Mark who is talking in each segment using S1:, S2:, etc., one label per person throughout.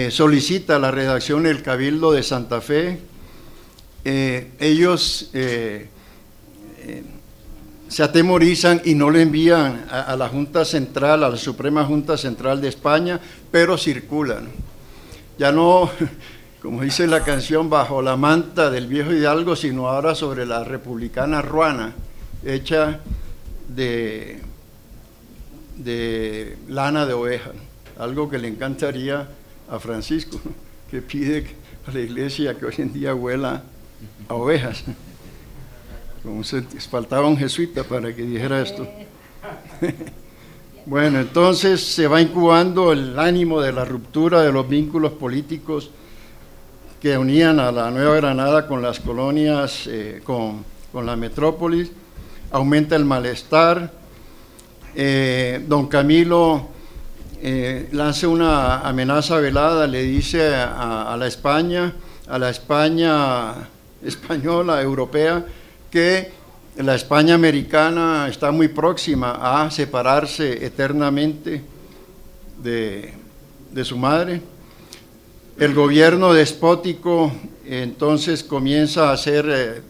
S1: solicita la redacción del Cabildo de Santa Fe. Ellos se atemorizan y no lo envían a la Junta Central, a la Suprema Junta Central de España, pero circulan. Ya no, como dice la canción, bajo la manta del viejo Hidalgo, sino ahora sobre la republicana ruana, hecha de lana de oveja, algo que le encantaría a Francisco, que pide a la iglesia que hoy en día huela a ovejas. Como faltaba un jesuita para que dijera esto. Bueno, entonces se va incubando el ánimo de la ruptura de los vínculos políticos que unían a la Nueva Granada con las colonias, con la metrópolis. Aumenta el malestar. Don Camilo lanza una amenaza velada, le dice a la España española, europea, que la España americana está muy próxima a separarse eternamente de su madre. El gobierno despótico entonces comienza a ser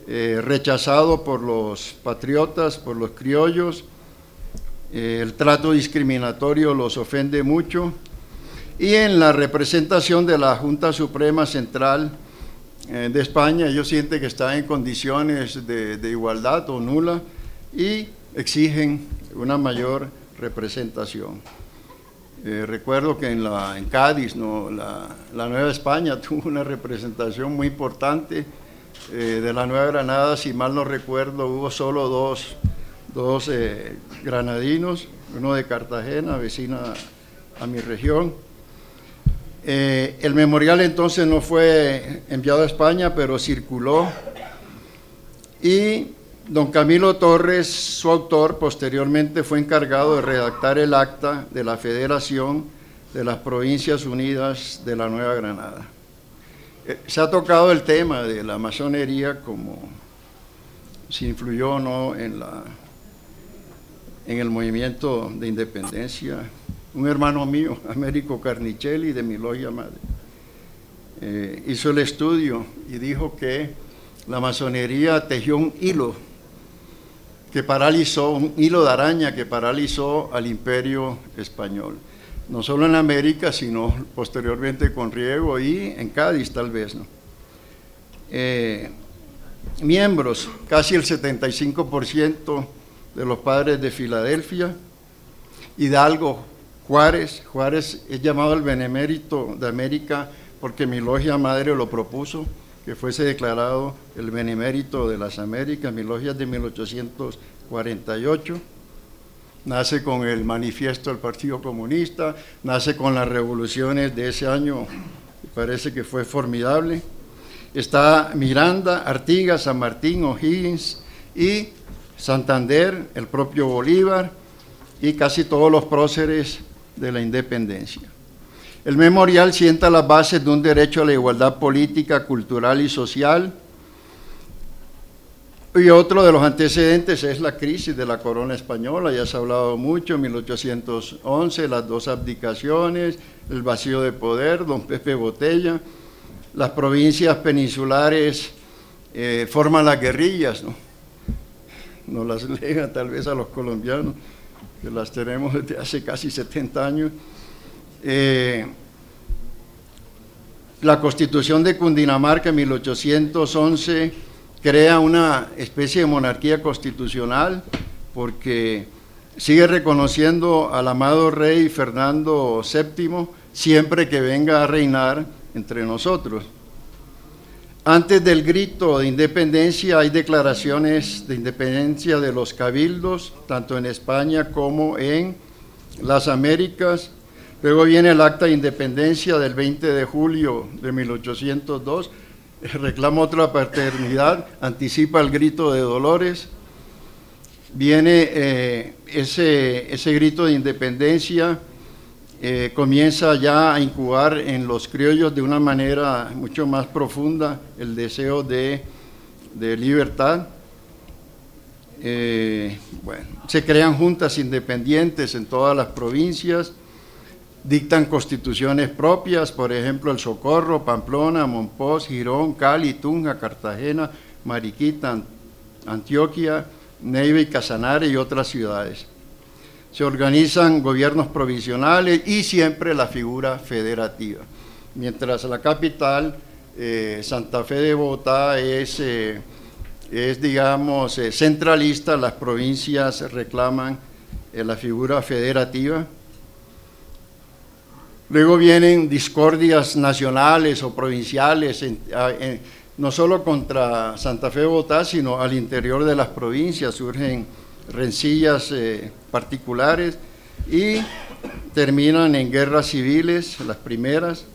S1: rechazado por los patriotas, por los criollos. El trato discriminatorio los ofende mucho, y en la representación de la Junta Suprema Central de España, ellos sienten que están en condiciones de igualdad o nula y exigen una mayor representación. Recuerdo que en Cádiz, la Nueva España tuvo una representación muy importante. De la Nueva Granada, si mal no recuerdo, hubo solo dos granadinos, uno de Cartagena, vecina a mi región. El memorial entonces no fue enviado a España, pero circuló, y don Camilo Torres, su autor, posteriormente fue encargado de redactar el acta de la Federación de las Provincias Unidas de la Nueva Granada. Se ha tocado el tema de la masonería, como si influyó o no en el movimiento de independencia. Un hermano mío, Américo Carnicelli, de mi logia madre, hizo el estudio y dijo que la masonería tejió un hilo de araña que paralizó al imperio español, no solo en América, sino posteriormente con Riego y en Cádiz tal vez, ¿no? Miembros, casi el 75% de los padres de Filadelfia. Hidalgo, Juárez es llamado el benemérito de América porque mi logia madre lo propuso, que fuese declarado el benemérito de las Américas. Mi logia es de 1848, nace con el manifiesto del Partido Comunista, nace con las revoluciones de ese año, parece que fue formidable. Está Miranda, Artigas, San Martín, O'Higgins y Santander, el propio Bolívar y casi todos los próceres de la independencia. El memorial sienta las bases de un derecho a la igualdad política, cultural y social. Y otro de los antecedentes es la crisis de la corona española, ya se ha hablado mucho, 1811, las dos abdicaciones, el vacío de poder, don Pepe Botella. Las provincias peninsulares forman las guerrillas, ¿no? Nos las legan tal vez a los colombianos, que las tenemos desde hace casi 70 años. La Constitución de Cundinamarca en 1811 crea una especie de monarquía constitucional porque sigue reconociendo al amado rey Fernando VII siempre que venga a reinar entre nosotros. Antes del grito de independencia hay declaraciones de independencia de los cabildos, tanto en España como en las Américas. Luego viene el acta de independencia del 20 de julio de 1802, reclama otra paternidad, anticipa el grito de Dolores. Viene ese grito de independencia, comienza ya a incubar en los criollos de una manera mucho más profunda el deseo de libertad. Bueno, se crean juntas independientes en todas las provincias. dictan constituciones propias, por ejemplo, El Socorro, Pamplona, Monpós, Girón, Cali, Tunja, Cartagena, Mariquita, Antioquia, Neiva y Casanare y otras ciudades. Se organizan gobiernos provisionales y siempre la figura federativa. Mientras la capital, Santa Fe de Bogotá, es digamos, centralista, las provincias reclaman la figura federativa. Luego vienen discordias nacionales o provinciales, no solo contra Santa Fe de Bogotá, sino al interior de las provincias, surgen rencillas particulares y terminan en guerras civiles, las primeras.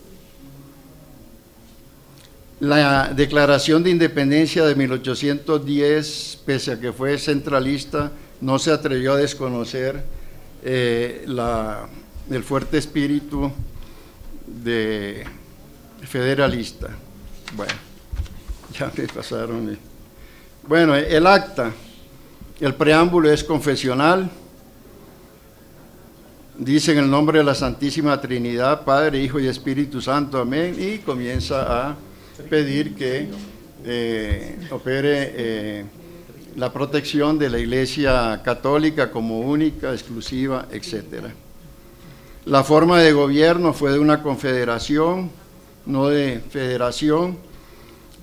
S1: La Declaración de Independencia de 1810, pese a que fue centralista, no se atrevió a desconocer el fuerte espíritu de federalista. Bueno, ya me pasaron. Bueno, el acta, el preámbulo es confesional. Dice en el nombre de la Santísima Trinidad, Padre, Hijo y Espíritu Santo, amén, y comienza a pedir que opere la protección de la Iglesia Católica como única, exclusiva, etcétera. La forma de gobierno fue de una confederación, no de federación,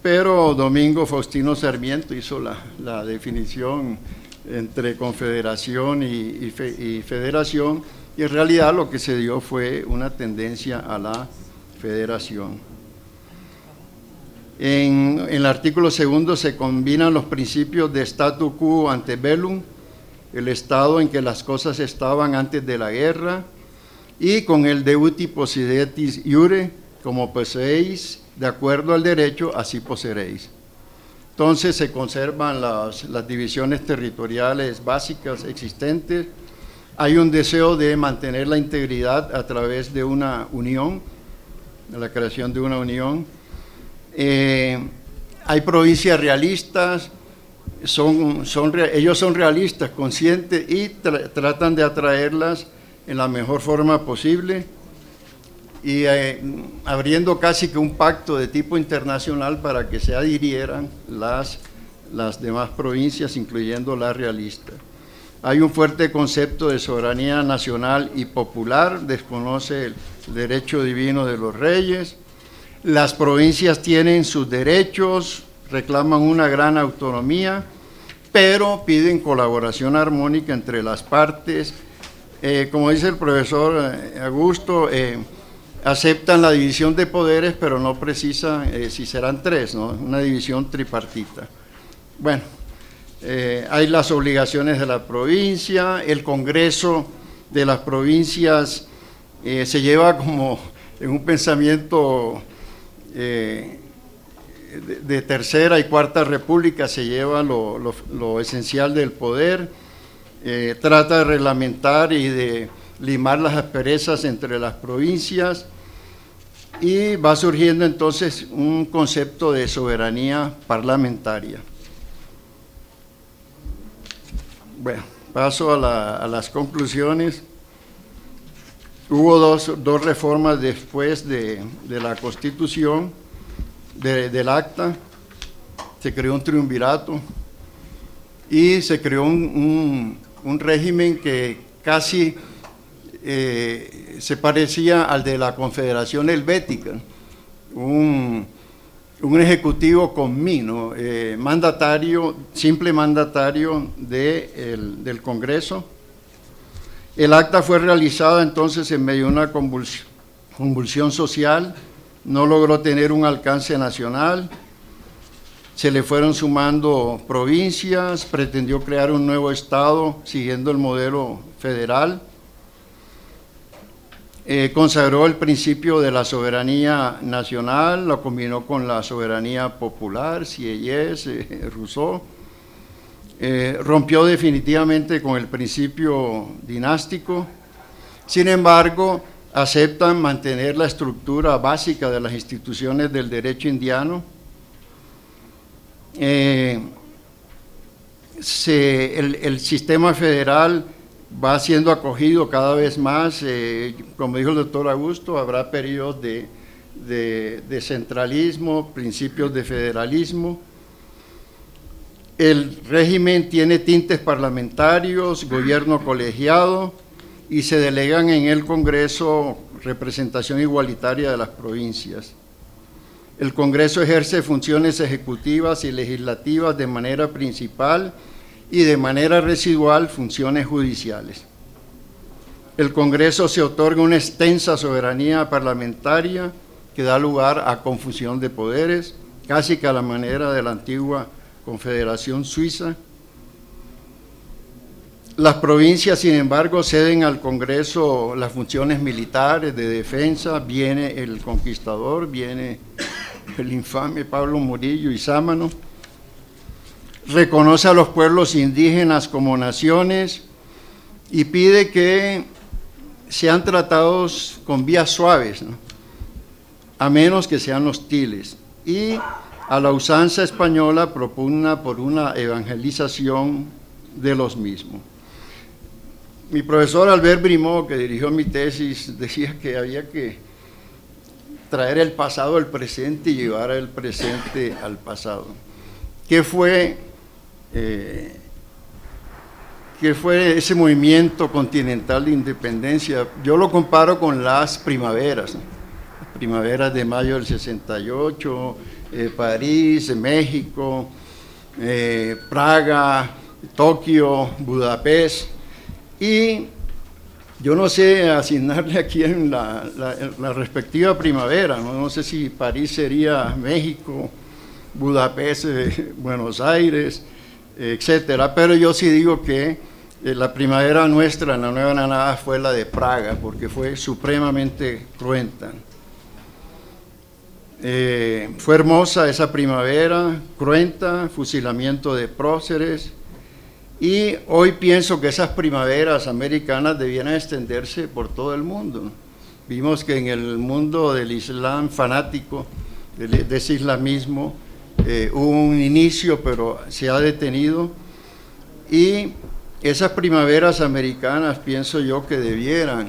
S1: pero Domingo Faustino Sarmiento hizo la definición entre confederación y federación, y en realidad lo que se dio fue una tendencia a la federación. En el artículo 2 se combinan los principios de statu quo ante bellum, el estado en que las cosas estaban antes de la guerra, y con el de uti possidetis iure, como poseéis, de acuerdo al derecho, así poseeréis. Entonces se conservan las divisiones territoriales básicas existentes. Hay un deseo de mantener la integridad a través de una unión, de la creación de una unión. Hay provincias realistas, ellos son realistas, conscientes, y tratan de atraerlas en la mejor forma posible, y abriendo casi que un pacto de tipo internacional para que se adhirieran las demás provincias, incluyendo la realista. Hay un fuerte concepto de soberanía nacional y popular, desconoce el derecho divino de los reyes. Las provincias tienen sus derechos, reclaman una gran autonomía, pero piden colaboración armónica entre las partes. Como dice el profesor Augusto, aceptan la división de poderes, pero no precisan si serán tres, ¿no? Una división tripartita. Bueno, hay las obligaciones de la provincia, el Congreso de las provincias se lleva como en un pensamiento de tercera y cuarta república, se lleva lo esencial del poder, trata de reglamentar y de limar las asperezas entre las provincias, y va surgiendo entonces un concepto de soberanía parlamentaria. Bueno, paso a las conclusiones. Hubo dos reformas después de la Constitución, del acta. Se creó un triunvirato y se creó un régimen que casi se parecía al de la Confederación Helvética, un ejecutivo con mí, ¿no? Mandatario, simple mandatario del Congreso. El acta fue realizada entonces en medio de una convulsión social, no logró tener un alcance nacional, se le fueron sumando provincias, pretendió crear un nuevo estado siguiendo el modelo federal, consagró el principio de la soberanía nacional, lo combinó con la soberanía popular, Sieyès, Rousseau, rompió definitivamente con el principio dinástico. Sin embargo, aceptan mantener la estructura básica de las instituciones del derecho indiano. El sistema federal va siendo acogido cada vez más, como dijo el doctor Augusto, habrá periodos de centralismo, principios de federalismo. El régimen tiene tintes parlamentarios, gobierno colegiado, y se delegan en el Congreso representación igualitaria de las provincias. El Congreso ejerce funciones ejecutivas y legislativas de manera principal y de manera residual funciones judiciales. El Congreso se otorga una extensa soberanía parlamentaria que da lugar a confusión de poderes, casi que a la manera de la antigua Confederación Suiza. Las provincias, sin embargo, ceden al Congreso las funciones militares de defensa. Viene el conquistador, viene el infame Pablo Murillo y Sámano. Reconoce a los pueblos indígenas como naciones y pide que sean tratados con vías suaves, ¿no?, a menos que sean hostiles. Y a la usanza española propugna por una evangelización de los mismos. Mi profesor Albert Brimó, que dirigió mi tesis, decía que había que traer el pasado al presente y llevar el presente al pasado. ¿Qué fue ese movimiento continental de independencia? Yo lo comparo con las primaveras, ¿no? Las primaveras de mayo del 68, París, México, Praga, Tokio, Budapest. Y yo no sé asignarle aquí en la respectiva primavera, ¿no? No sé si París sería México, Budapest, Buenos Aires, etcétera, pero yo sí digo que la primavera nuestra en la Nueva Granada fue la de Praga, porque fue supremamente cruenta. Fue hermosa esa primavera, cruenta, fusilamiento de próceres. Y hoy pienso que esas primaveras americanas debieran extenderse por todo el mundo. Vimos que en el mundo del Islam fanático, de ese islamismo, hubo un inicio, pero se ha detenido. Y esas primaveras americanas pienso yo que debieran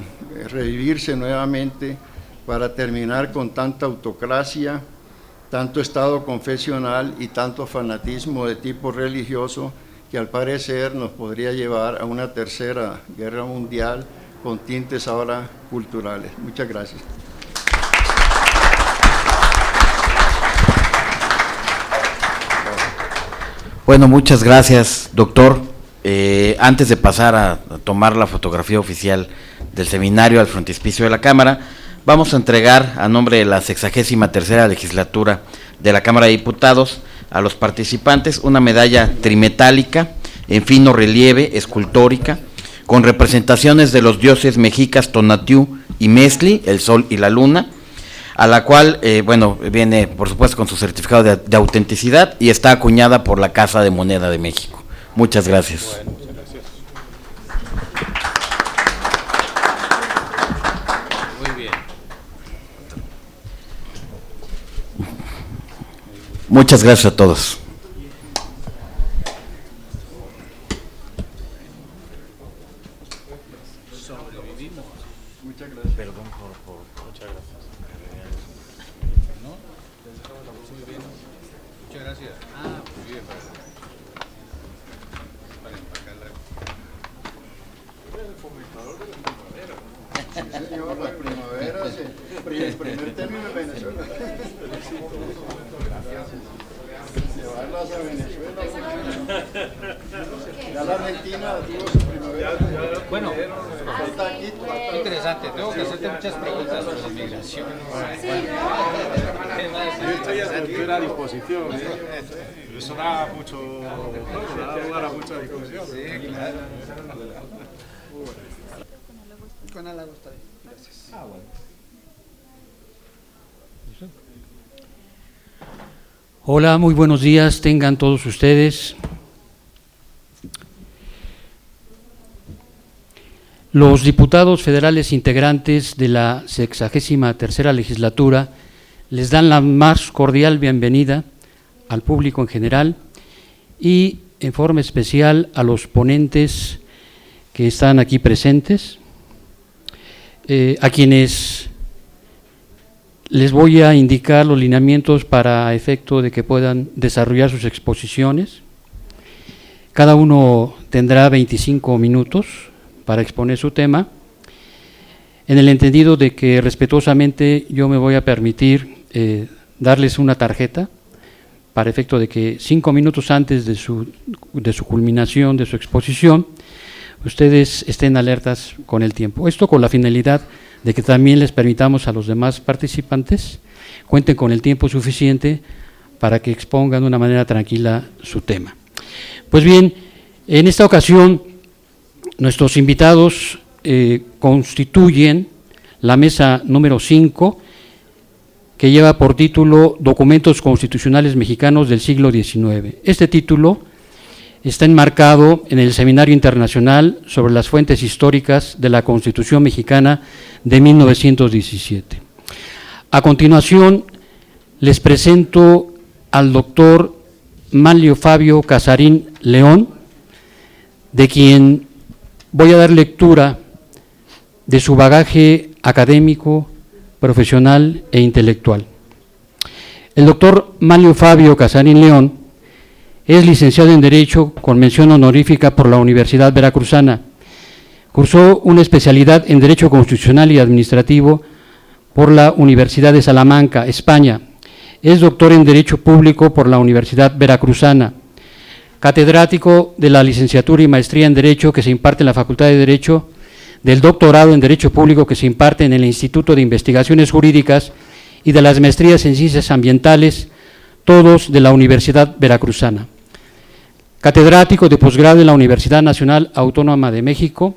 S1: revivirse nuevamente para terminar con tanta autocracia, tanto Estado confesional y tanto fanatismo de tipo religioso, que al parecer nos podría llevar a una tercera guerra mundial con tintes ahora culturales. Muchas gracias.
S2: Bueno, muchas gracias, doctor. Antes de pasar a tomar la fotografía oficial del seminario al frontispicio de la Cámara, vamos a entregar a nombre de la 63ª legislatura de la Cámara de Diputados a los participantes una medalla trimetálica en fino relieve escultórica con representaciones de los dioses mexicas Tonatiuh y Mezcli, el sol y la luna, a la cual, bueno, viene por supuesto con su certificado de autenticidad y está acuñada por la Casa de Moneda de México. Muchas gracias.
S3: Bueno, muchas gracias. Muy bien.
S2: Muchas gracias a todos.
S3: Sobrevivimos.
S1: Muchas gracias.
S3: Perdón por muchas gracias. ¿No? Muy bien. Muchas gracias. Ah, muy bien. Para empacarla. El fomentador de la primavera.
S1: Sí, señor, las primaveras, el primer término de Venezuela. Llevarlas a Venezuela. Ya la Argentina tuvo su primavera.
S3: Bueno,
S1: Falta aquí, falta-
S3: interesante. Tengo que hacerte muchas preguntas sobre la inmigración.
S4: Estoy a disposición. Eso da mucho, da lugar a mucha discusión.
S3: Sí, claro.
S5: Con halago está bien, gracias.
S6: Hola, muy buenos días, tengan todos ustedes. Los diputados federales integrantes de la 63ª legislatura les dan la más cordial bienvenida al público en general y en forma especial a los ponentes que están aquí presentes, a quienes les voy a indicar los lineamientos para efecto de que puedan desarrollar sus exposiciones. Cada uno tendrá 25 minutos para exponer su tema, en el entendido de que respetuosamente yo me voy a permitir darles una tarjeta para efecto de que 5 minutos antes de su culminación de su exposición, ustedes estén alertas con el tiempo. Esto con la finalidad de que también les permitamos a los demás participantes cuenten con el tiempo suficiente para que expongan de una manera tranquila su tema. Pues bien, en esta ocasión nuestros invitados constituyen la mesa número 5, que lleva por título Documentos Constitucionales Mexicanos del siglo XIX. Este título está enmarcado en el Seminario Internacional sobre las Fuentes Históricas de la Constitución Mexicana de 1917. A continuación, les presento al doctor Manlio Fabio Casarín León, de quien voy a dar lectura de su bagaje académico, profesional e intelectual. El doctor Manlio Fabio Casarín León es licenciado en Derecho con mención honorífica por la Universidad Veracruzana. Cursó una especialidad en Derecho Constitucional y Administrativo por la Universidad de Salamanca, España. Es doctor en Derecho Público por la Universidad Veracruzana. Catedrático de la licenciatura y maestría en Derecho que se imparte en la Facultad de Derecho, del doctorado en Derecho Público que se imparte en el Instituto de Investigaciones Jurídicas y de las maestrías en Ciencias Ambientales, todos de la Universidad Veracruzana. Catedrático de posgrado en la Universidad Nacional Autónoma de México,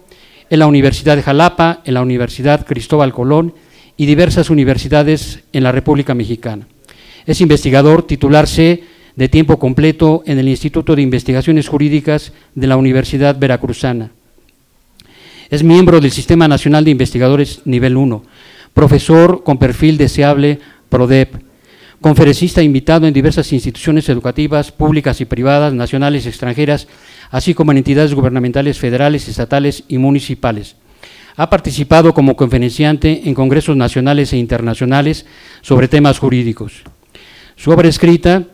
S6: en la Universidad de Jalapa, en la Universidad Cristóbal Colón y diversas universidades en la República Mexicana. Es investigador titular C de tiempo completo en el Instituto de Investigaciones Jurídicas de la Universidad Veracruzana. Es miembro del Sistema Nacional de Investigadores Nivel 1, profesor con perfil deseable PRODEP, conferencista invitado en diversas instituciones educativas, públicas y privadas, nacionales y extranjeras, así como en entidades gubernamentales federales, estatales y municipales. Ha participado como conferenciante en congresos nacionales e internacionales sobre temas jurídicos. Su obra escrita,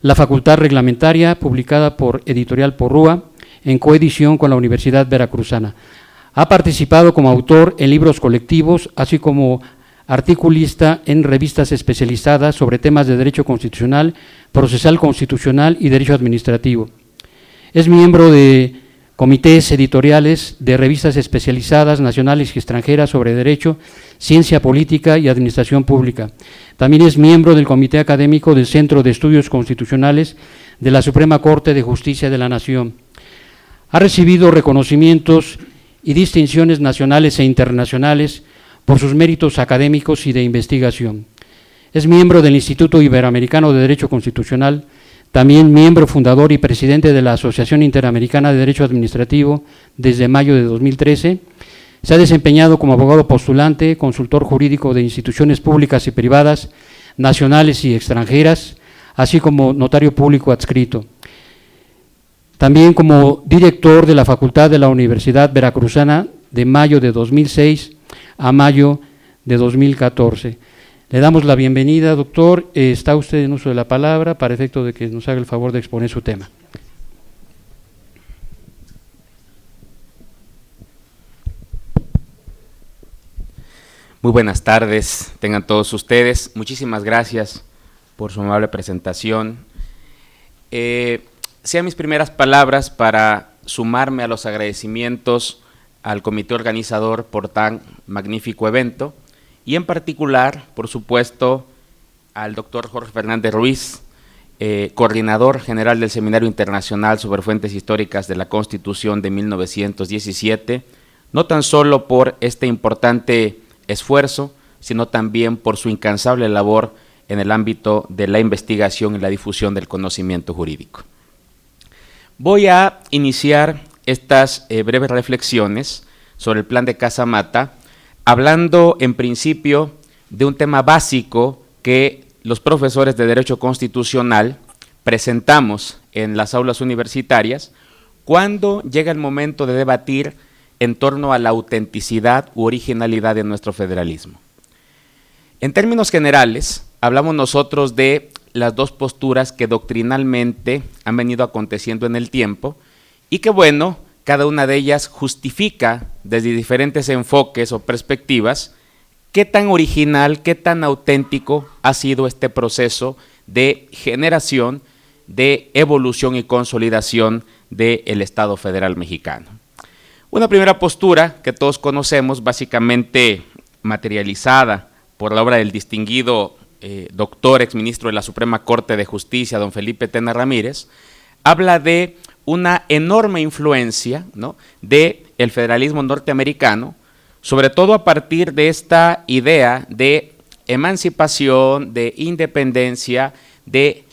S6: La Facultad Reglamentaria, publicada por Editorial Porrúa, en coedición con la Universidad Veracruzana. Ha participado como autor en libros colectivos, así como articulista en revistas especializadas sobre temas de derecho constitucional, procesal constitucional y derecho administrativo. Es miembro de comités editoriales de revistas especializadas nacionales y extranjeras sobre derecho, ciencia política y administración pública. También es miembro del comité académico del Centro de Estudios Constitucionales de la Suprema Corte de Justicia de la Nación. Ha recibido reconocimientos y distinciones nacionales e internacionales por sus méritos académicos y de investigación. Es miembro del Instituto Iberoamericano de Derecho Constitucional, también miembro fundador y presidente de la Asociación Interamericana de Derecho Administrativo desde mayo de 2013. Se ha desempeñado como abogado postulante, consultor jurídico de instituciones públicas y privadas, nacionales y extranjeras, así como notario público adscrito. También como director de la Facultad de la Universidad Veracruzana de mayo de 2006 a mayo de 2014. Le damos la bienvenida, doctor. Está usted en uso de la palabra para efecto de que nos haga el favor de exponer su tema.
S7: Muy buenas tardes, tengan todos ustedes. Muchísimas gracias por su amable presentación. Sean mis primeras palabras para sumarme a los agradecimientos al comité organizador por tan magnífico evento y en particular, por supuesto, al doctor Jorge Fernández Ruiz, coordinador general del Seminario Internacional sobre Fuentes Históricas de la Constitución de 1917, no tan solo por este importante esfuerzo, sino también por su incansable labor en el ámbito de la investigación y la difusión del conocimiento jurídico. Voy a iniciar estas breves reflexiones sobre el plan de Casamata, hablando en principio de un tema básico que los profesores de Derecho Constitucional presentamos en las aulas universitarias cuando llega el momento de debatir en torno a la autenticidad u originalidad de nuestro federalismo. En términos generales, hablamos nosotros de las dos posturas que doctrinalmente han venido aconteciendo en el tiempo y que, bueno, cada una de ellas justifica desde diferentes enfoques o perspectivas qué tan original, qué tan auténtico ha sido este proceso de generación, de evolución y consolidación del Estado Federal Mexicano. Una primera postura que todos conocemos, básicamente materializada por la obra del distinguido doctor exministro de la Suprema Corte de Justicia, don Felipe Tena Ramírez, habla de una enorme influencia, ¿no?, del federalismo norteamericano, sobre todo a partir de esta idea de emancipación, de independencia, de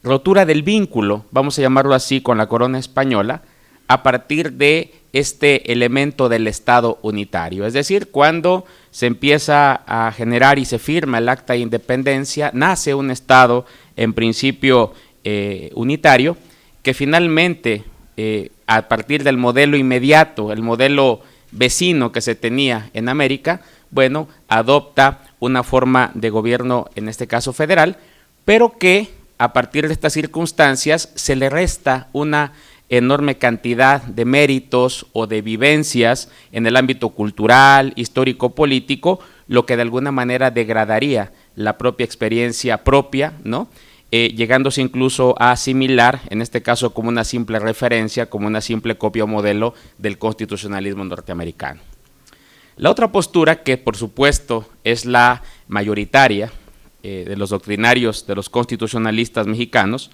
S7: rotura del vínculo, vamos a llamarlo así, con la corona española, a partir de este elemento del Estado unitario. Es decir, cuando se empieza a generar y se firma el Acta de Independencia, nace un Estado en principio unitario, que finalmente, a partir del modelo inmediato, el modelo vecino que se tenía en América, bueno, adopta una forma de gobierno, en este caso federal, pero que a partir de estas circunstancias se le resta una enorme cantidad de méritos o de vivencias en el ámbito cultural, histórico-político, lo que de alguna manera degradaría la propia experiencia propia, ¿no?, llegándose incluso a asimilar, en este caso como una simple referencia, como una simple copia o modelo del constitucionalismo norteamericano. La otra postura, que por supuesto es la mayoritaria de los doctrinarios, de los constitucionalistas mexicanos,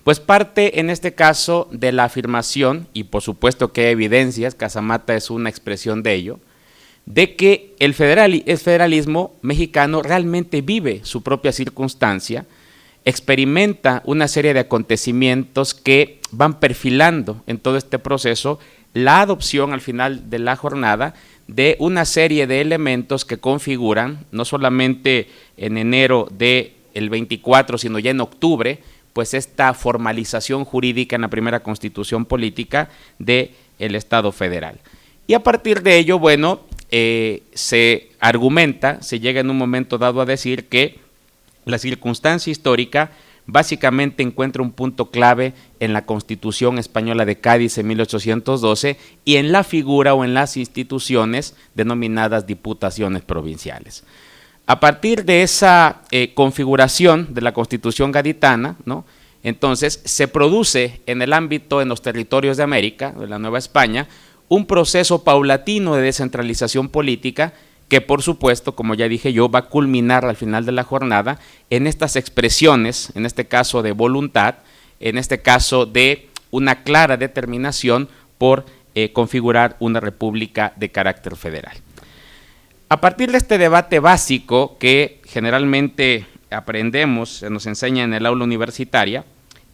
S7: pues parte en este caso de la afirmación, y por supuesto que hay evidencias, Casamata es una expresión de ello, de que el federalismo mexicano realmente vive su propia circunstancia, experimenta una serie de acontecimientos que van perfilando en todo este proceso la adopción al final de la jornada de una serie de elementos que configuran, no solamente en enero del 24, sino ya en octubre, pues esta formalización jurídica en la primera constitución política del Estado federal. Y a partir de ello, bueno, se argumenta, se llega en un momento dado a decir que la circunstancia histórica básicamente encuentra un punto clave en la Constitución Española de Cádiz en 1812 y en la figura o en las instituciones denominadas diputaciones provinciales. A partir de esa configuración de la Constitución gaditana, ¿no?, entonces se produce en el ámbito, en los territorios de América, de la Nueva España, un proceso paulatino de descentralización política que por supuesto, como ya dije yo, va a culminar al final de la jornada en estas expresiones, en este caso de voluntad, en este caso de una clara determinación por configurar una república de carácter federal. A partir de este debate básico que generalmente aprendemos, se nos enseña en el aula universitaria,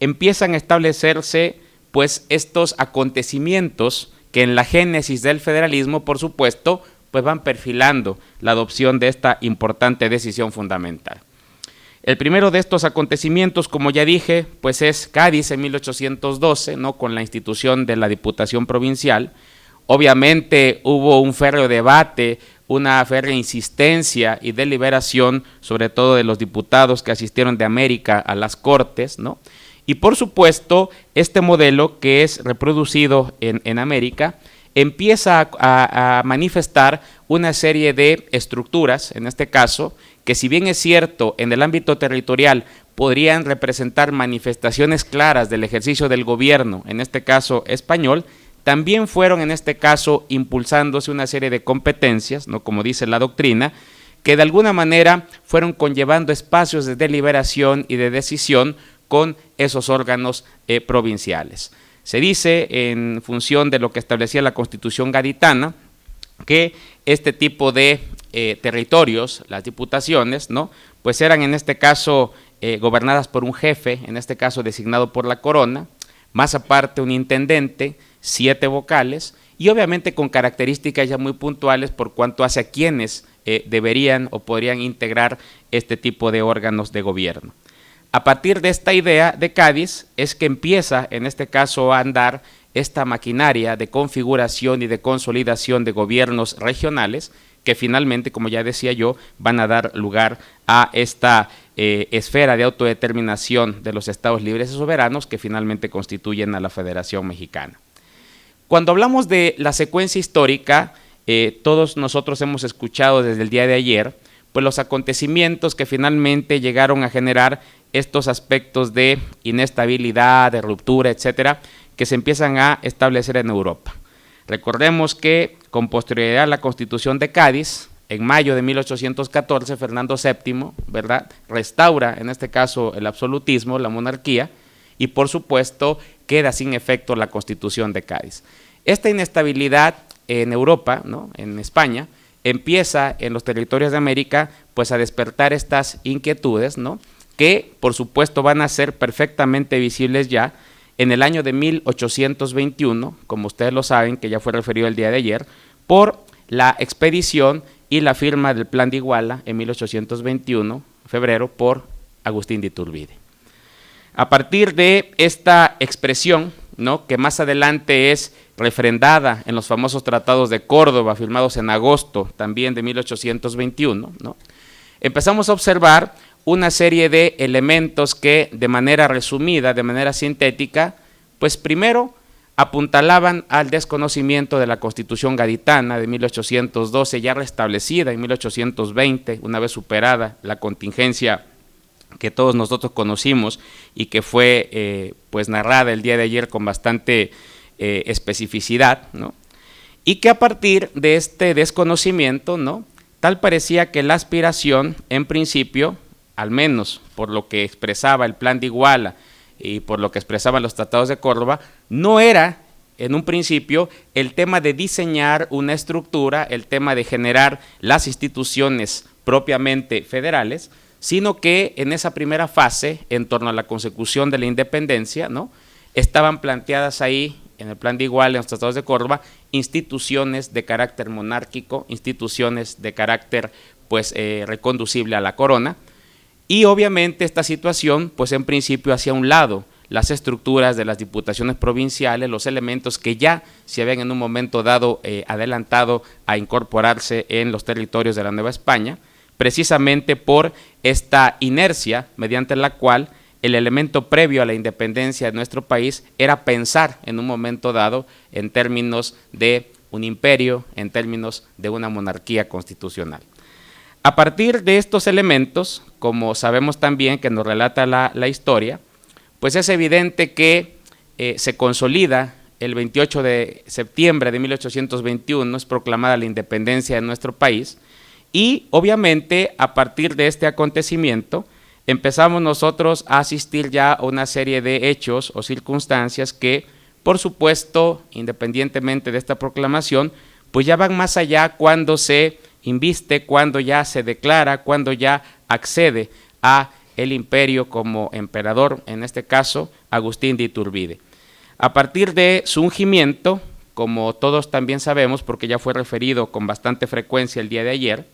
S7: empiezan a establecerse pues estos acontecimientos que en la génesis del federalismo, por supuesto, pues van perfilando la adopción de esta importante decisión fundamental. El primero de estos acontecimientos, como ya dije, pues es Cádiz en 1812, ¿no?, con la institución de la Diputación Provincial. Obviamente hubo un férreo debate, una férrea insistencia y deliberación, sobre todo de los diputados que asistieron de América a las Cortes, ¿no? Y por supuesto, este modelo que es reproducido en América, empieza a manifestar una serie de estructuras, en este caso, que si bien es cierto en el ámbito territorial podrían representar manifestaciones claras del ejercicio del gobierno, en este caso español, también fueron en este caso impulsándose una serie de competencias, ¿no?, como dice la doctrina, que de alguna manera fueron conllevando espacios de deliberación y de decisión con esos órganos provinciales. Se dice, en función de lo que establecía la Constitución gaditana, que este tipo de territorios, las diputaciones, ¿no?, pues eran en este caso gobernadas por un jefe, en este caso designado por la corona, más aparte un intendente, 7 vocales, y obviamente con características ya muy puntuales por cuanto hace a quienes deberían o podrían integrar este tipo de órganos de gobierno. A partir de esta idea de Cádiz es que empieza, en este caso, a andar esta maquinaria de configuración y de consolidación de gobiernos regionales que finalmente, como ya decía yo, van a dar lugar a esta esfera de autodeterminación de los estados libres y soberanos que finalmente constituyen a la Federación Mexicana. Cuando hablamos de la secuencia histórica, todos nosotros hemos escuchado desde el día de ayer, pues los acontecimientos que finalmente llegaron a generar estos aspectos de inestabilidad, de ruptura, etcétera, que se empiezan a establecer en Europa. Recordemos que con posterioridad a la Constitución de Cádiz, en mayo de 1814, Fernando VII, ¿verdad?, restaura en este caso el absolutismo, la monarquía, y por supuesto queda sin efecto la Constitución de Cádiz. Esta inestabilidad en Europa, ¿no?, en España, empieza en los territorios de América pues a despertar estas inquietudes, ¿no?, que por supuesto van a ser perfectamente visibles ya en el año de 1821, como ustedes lo saben, que ya fue referido el día de ayer, por la expedición y la firma del Plan de Iguala en 1821, febrero, por Agustín de Iturbide. A partir de esta expresión, ¿no?, que más adelante es refrendada en los famosos tratados de Córdoba, firmados en agosto también de 1821, ¿no?, empezamos a observar una serie de elementos que de manera resumida, de manera sintética, pues primero apuntalaban al desconocimiento de la Constitución gaditana de 1812, ya restablecida en 1820, una vez superada la contingencia que todos nosotros conocimos y que fue pues narrada el día de ayer con bastante especificidad, ¿no? Y que a partir de este desconocimiento, ¿no?, tal parecía que la aspiración, en principio, al menos por lo que expresaba el Plan de Iguala y por lo que expresaban los tratados de Córdoba, no era en un principio el tema de diseñar una estructura, el tema de generar las instituciones propiamente federales, sino que en esa primera fase, en torno a la consecución de la independencia, ¿no?, estaban planteadas ahí, en el Plan de Iguala, en los tratados de Córdoba, instituciones de carácter monárquico, instituciones de carácter pues reconducible a la corona, y obviamente esta situación pues en principio hacía a un lado las estructuras de las diputaciones provinciales, los elementos que ya se habían en un momento dado adelantado a incorporarse en los territorios de la Nueva España, precisamente por esta inercia mediante la cual el elemento previo a la independencia de nuestro país era pensar en un momento dado en términos de un imperio, en términos de una monarquía constitucional. A partir de estos elementos, como sabemos también que nos relata la historia, pues es evidente que se consolida el 28 de septiembre de 1821, es proclamada la independencia de nuestro país, y obviamente a partir de este acontecimiento empezamos nosotros a asistir ya a una serie de hechos o circunstancias que, por supuesto, independientemente de esta proclamación, pues ya van más allá cuando se inviste, cuando ya se declara, cuando ya accede a el imperio como emperador, en este caso, Agustín de Iturbide. A partir de su ungimiento, como todos también sabemos, porque ya fue referido con bastante frecuencia el día de ayer,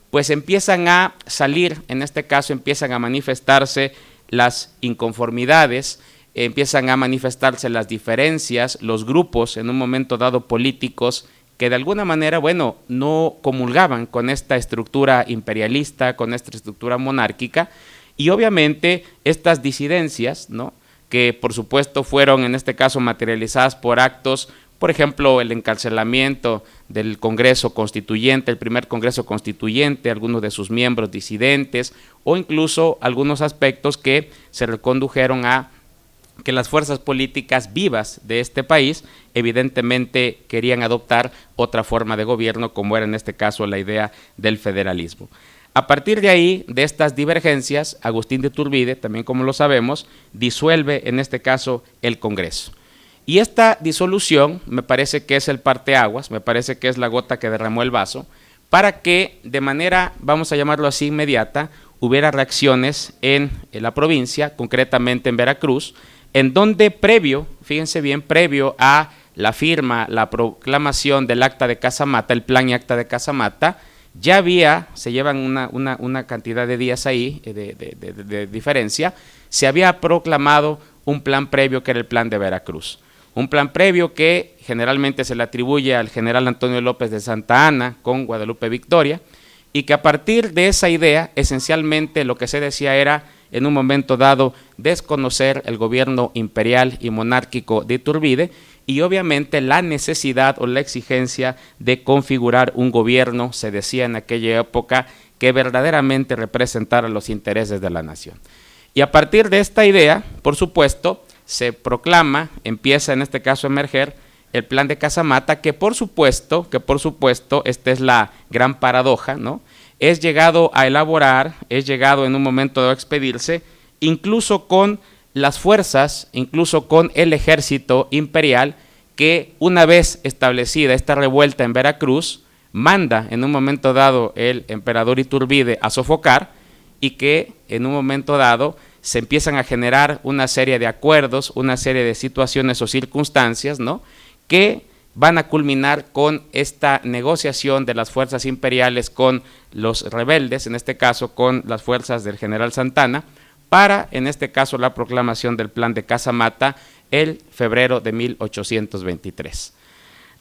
S7: pues empiezan a salir, en este caso empiezan a manifestarse las inconformidades, empiezan a manifestarse las diferencias, los grupos en un momento dado políticos que de alguna manera, bueno, no comulgaban con esta estructura imperialista, con esta estructura monárquica, y obviamente estas disidencias, ¿no?, que por supuesto fueron en este caso materializadas por actos, por ejemplo, el encarcelamiento del Congreso Constituyente, el primer Congreso Constituyente, algunos de sus miembros disidentes, o incluso algunos aspectos que se recondujeron a que las fuerzas políticas vivas de este país evidentemente querían adoptar otra forma de gobierno, como era en este caso la idea del federalismo. A partir de ahí, de estas divergencias, Agustín de Iturbide, también como lo sabemos, disuelve en este caso el Congreso. Y esta disolución me parece que es el parteaguas, me parece que es la gota que derramó el vaso, para que de manera, vamos a llamarlo así, inmediata, hubiera reacciones en la provincia, concretamente en Veracruz, en donde previo, fíjense bien, previo a la firma, la proclamación del acta de Casamata, el plan y acta de Casamata, ya había, se llevan una cantidad de días ahí de diferencia, se había proclamado un plan previo que era el plan de Veracruz. Un plan previo que generalmente se le atribuye al general Antonio López de Santa Anna con Guadalupe Victoria, y que a partir de esa idea, esencialmente lo que se decía era, en un momento dado, desconocer el gobierno imperial y monárquico de Iturbide, y obviamente la necesidad o la exigencia de configurar un gobierno, se decía en aquella época, que verdaderamente representara los intereses de la nación. Y a partir de esta idea, por supuesto, se proclama, empieza en este caso a emerger el plan de Casamata, que por supuesto, esta es la gran paradoja, ¿no? Es llegado a elaborar, es llegado en un momento de expedirse, incluso con las fuerzas, incluso con el ejército imperial, que una vez establecida esta revuelta en Veracruz, manda en un momento dado el emperador Iturbide a sofocar, y que en un momento dado se empiezan a generar una serie de acuerdos, una serie de situaciones o circunstancias, ¿no?, que van a culminar con esta negociación de las fuerzas imperiales con los rebeldes, en este caso con las fuerzas del general Santana, para, en este caso, la proclamación del plan de Casamata el febrero de 1823.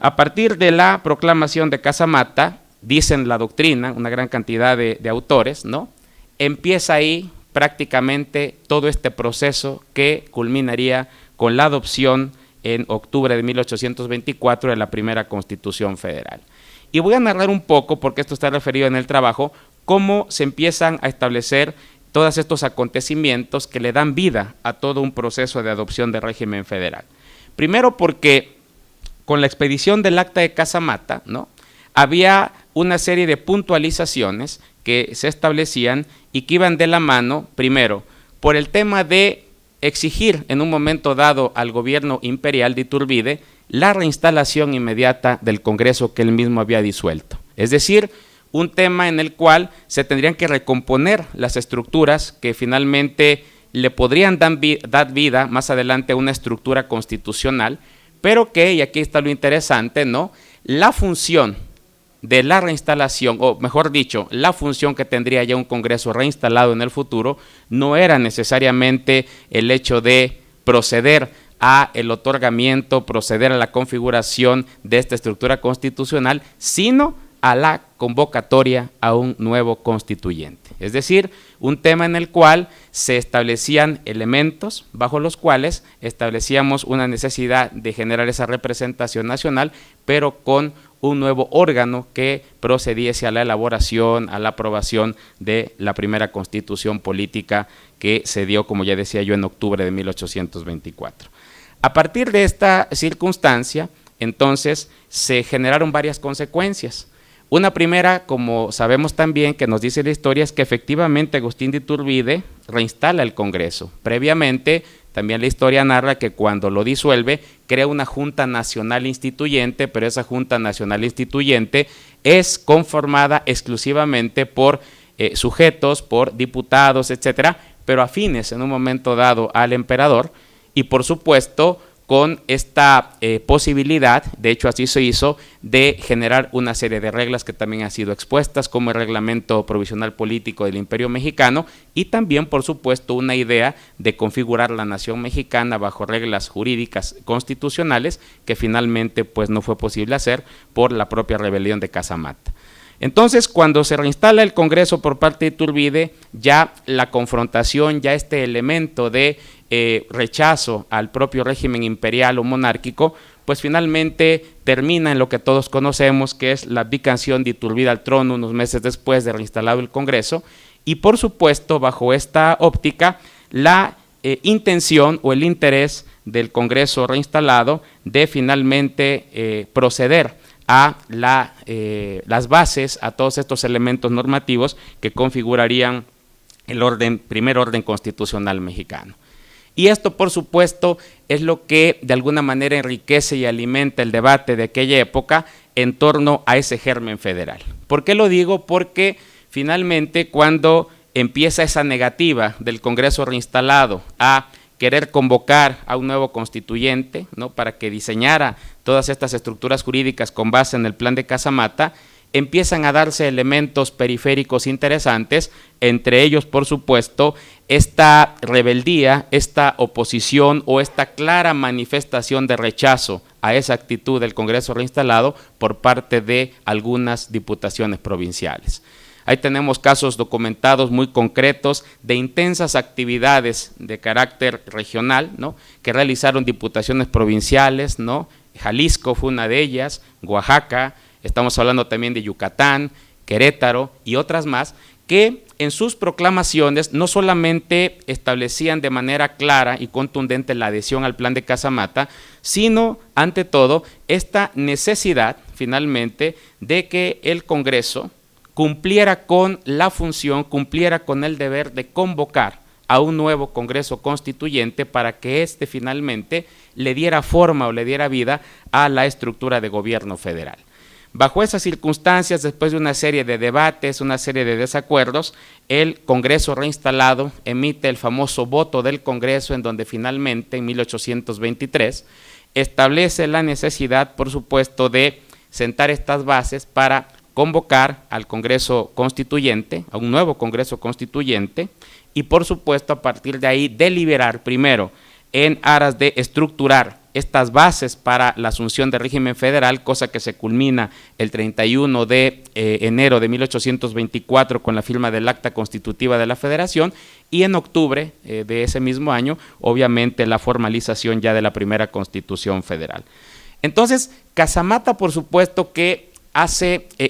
S7: A partir de la proclamación de Casamata, dicen la doctrina, una gran cantidad de autores, ¿no?, empieza ahí prácticamente todo este proceso que culminaría con la adopción en octubre de 1824 de la primera Constitución Federal. Y voy a narrar un poco, porque esto está referido en el trabajo, cómo se empiezan a establecer todos estos acontecimientos que le dan vida a todo un proceso de adopción de régimen federal. Primero porque con la expedición del Acta de Casamata, ¿no?, había una serie de puntualizaciones que se establecían y que iban de la mano, primero, por el tema de exigir en un momento dado al gobierno imperial de Iturbide la reinstalación inmediata del Congreso que él mismo había disuelto. Es decir, un tema en el cual se tendrían que recomponer las estructuras que finalmente le podrían dar vida más adelante a una estructura constitucional, pero que, y aquí está lo interesante, ¿no?, la función de la reinstalación, o mejor dicho, la función que tendría ya un Congreso reinstalado en el futuro, no era necesariamente el hecho de proceder a el otorgamiento, proceder a la configuración de esta estructura constitucional, sino a la convocatoria a un nuevo constituyente. Es decir, un tema en el cual se establecían elementos bajo los cuales establecíamos una necesidad de generar esa representación nacional, pero con un nuevo órgano que procediese a la elaboración, a la aprobación de la primera constitución política que se dio, como ya decía yo, en octubre de 1824. A partir de esta circunstancia, entonces, se generaron varias consecuencias. Una primera, como sabemos también, que nos dice la historia, es que efectivamente Agustín de Iturbide reinstala el Congreso. Previamente, también la historia narra que cuando lo disuelve, crea una Junta Nacional Instituyente, pero esa Junta Nacional Instituyente es conformada exclusivamente por sujetos, por diputados, etcétera, pero afines en un momento dado al emperador, y por supuesto con esta posibilidad, de hecho así se hizo, de generar una serie de reglas que también han sido expuestas, como el Reglamento Provisional Político del Imperio Mexicano, y también, por supuesto, una idea de configurar la nación mexicana bajo reglas jurídicas constitucionales, que finalmente pues no fue posible hacer por la propia rebelión de Casamata. Entonces, cuando se reinstala el Congreso por parte de Iturbide, ya la confrontación, ya este elemento de rechazo al propio régimen imperial o monárquico, pues finalmente termina en lo que todos conocemos, que es la abdicación de Iturbide al trono unos meses después de reinstalado el Congreso, y por supuesto, bajo esta óptica, la intención o el interés del Congreso reinstalado de finalmente proceder a las bases, a todos estos elementos normativos que configurarían el primer orden constitucional mexicano. Y esto, por supuesto, es lo que de alguna manera enriquece y alimenta el debate de aquella época en torno a ese germen federal. ¿Por qué lo digo? Porque finalmente cuando empieza esa negativa del Congreso reinstalado a querer convocar a un nuevo constituyente, ¿no?, para que diseñara todas estas estructuras jurídicas con base en el plan de Casamata, empiezan a darse elementos periféricos interesantes, entre ellos, por supuesto, esta rebeldía, esta oposición o esta clara manifestación de rechazo a esa actitud del Congreso reinstalado por parte de algunas diputaciones provinciales. Ahí tenemos casos documentados muy concretos de intensas actividades de carácter regional, ¿no?, que realizaron diputaciones provinciales, ¿no? Jalisco fue una de ellas, Oaxaca, estamos hablando también de Yucatán, Querétaro y otras más, que en sus proclamaciones no solamente establecían de manera clara y contundente la adhesión al plan de Casamata, sino, ante todo, esta necesidad, finalmente, de que el Congreso cumpliera con la función, cumpliera con el deber de convocar a un nuevo Congreso Constituyente para que éste finalmente le diera forma o le diera vida a la estructura de gobierno federal. Bajo esas circunstancias, después de una serie de debates, una serie de desacuerdos, el Congreso reinstalado emite el famoso voto del Congreso, en donde finalmente, en 1823, establece la necesidad, por supuesto, de sentar estas bases para convocar al Congreso Constituyente, a un nuevo Congreso Constituyente, y por supuesto a partir de ahí deliberar primero en aras de estructurar estas bases para la asunción del régimen federal, cosa que se culmina el 31 de enero de 1824 con la firma del Acta Constitutiva de la Federación, y en octubre de ese mismo año, obviamente, la formalización ya de la primera Constitución Federal. Entonces, Casamata, por supuesto que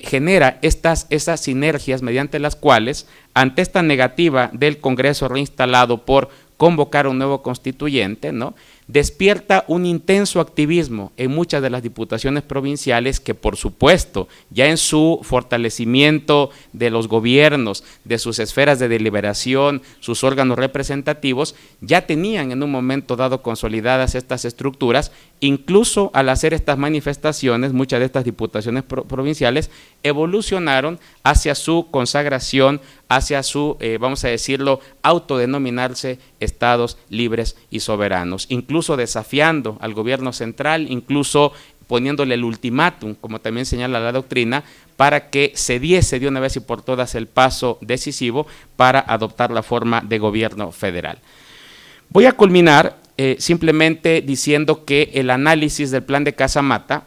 S7: genera esas sinergias mediante las cuales, ante esta negativa del Congreso reinstalado por convocar un nuevo constituyente, ¿no?, despierta un intenso activismo en muchas de las diputaciones provinciales que, por supuesto, ya en su fortalecimiento de los gobiernos, de sus esferas de deliberación, sus órganos representativos, ya tenían en un momento dado consolidadas estas estructuras. Incluso al hacer estas manifestaciones, muchas de estas diputaciones provinciales evolucionaron hacia su consagración, hacia su, vamos a decirlo, autodenominarse estados libres y soberanos, incluso desafiando al gobierno central, incluso poniéndole el ultimátum, como también señala la doctrina, para que se diese de una vez y por todas el paso decisivo para adoptar la forma de gobierno federal. Voy a culminar simplemente diciendo que el análisis del plan de Casamata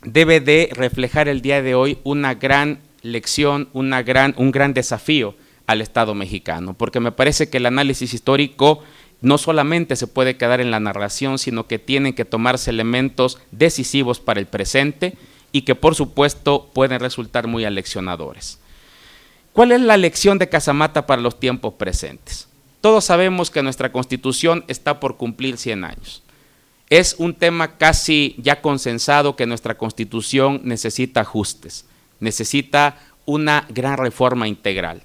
S7: debe de reflejar el día de hoy una gran lección, un gran desafío al Estado mexicano, porque me parece que el análisis histórico no solamente se puede quedar en la narración, sino que tienen que tomarse elementos decisivos para el presente y que por supuesto pueden resultar muy aleccionadores. ¿Cuál es la lección de Casamata para los tiempos presentes? Todos sabemos que nuestra Constitución está por cumplir 100 años. Es un tema casi ya consensado que nuestra Constitución necesita ajustes, necesita una gran reforma integral,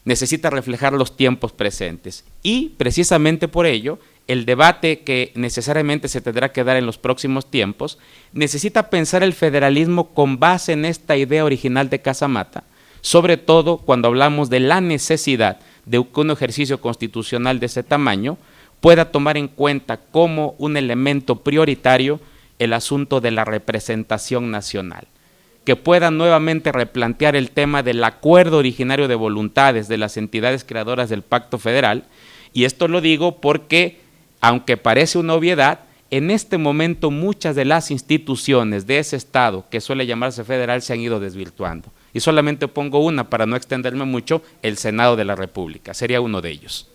S7: necesita reflejar los tiempos presentes, y precisamente por ello el debate que necesariamente se tendrá que dar en los próximos tiempos necesita pensar el federalismo con base en esta idea original de Casamata, sobre todo cuando hablamos de la necesidad de que un ejercicio constitucional de ese tamaño pueda tomar en cuenta como un elemento prioritario el asunto de la representación nacional, que pueda nuevamente replantear el tema del acuerdo originario de voluntades de las entidades creadoras del Pacto Federal. Y esto lo digo porque, aunque parece una obviedad, en este momento muchas de las instituciones de ese Estado, que suele llamarse federal, se han ido desvirtuando. Y solamente pongo una para no extenderme mucho: el Senado de la República, sería uno de ellos.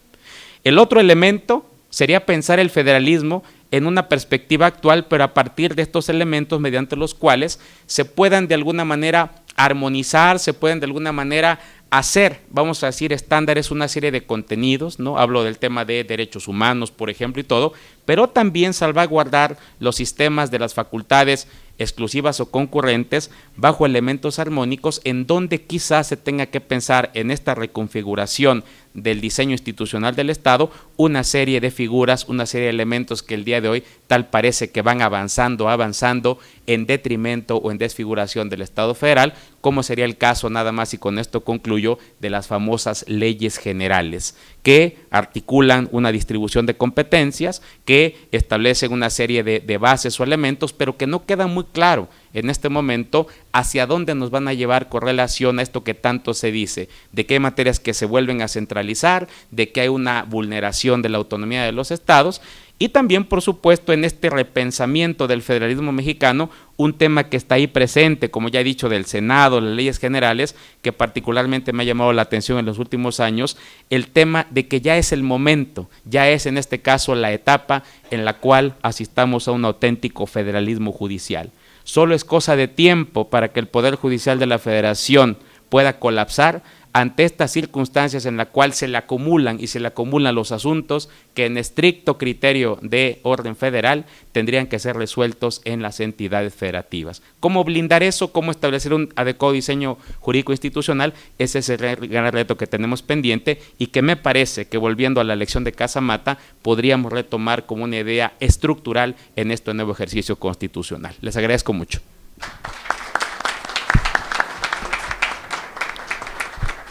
S7: El otro elemento sería pensar el federalismo en una perspectiva actual, pero a partir de estos elementos mediante los cuales se puedan de alguna manera armonizar, se pueden de alguna manera hacer, vamos a decir, estándares, una serie de contenidos, ¿no? Hablo del tema de derechos humanos, por ejemplo, y todo, pero también salvaguardar los sistemas de las facultades exclusivas o concurrentes bajo elementos armónicos, en donde quizás se tenga que pensar en esta reconfiguración del diseño institucional del Estado una serie de figuras, una serie de elementos que el día de hoy tal parece que van avanzando en detrimento o en desfiguración del Estado federal, como sería el caso, nada más y con esto concluyo, de las famosas leyes generales, que articulan una distribución de competencias, que establecen una serie de bases o elementos, pero que no queda muy claro en este momento hacia dónde nos van a llevar con relación a esto que tanto se dice, de que hay materias que se vuelven a centralizar, de que hay una vulneración de la autonomía de los estados, y también, por supuesto, en este repensamiento del federalismo mexicano, un tema que está ahí presente, como ya he dicho, del Senado, las leyes generales, que particularmente me ha llamado la atención en los últimos años, el tema de que ya es el momento, ya es en este caso la etapa en la cual asistamos a un auténtico federalismo judicial. Solo es cosa de tiempo para que el Poder Judicial de la Federación pueda colapsar ante estas circunstancias en la cual se le acumulan los asuntos que en estricto criterio de orden federal tendrían que ser resueltos en las entidades federativas. ¿Cómo blindar eso? ¿Cómo establecer un adecuado diseño jurídico institucional? Ese es el gran reto que tenemos pendiente y que me parece que, volviendo a la elección de Casamata, podríamos retomar como una idea estructural en este nuevo ejercicio constitucional. Les agradezco mucho.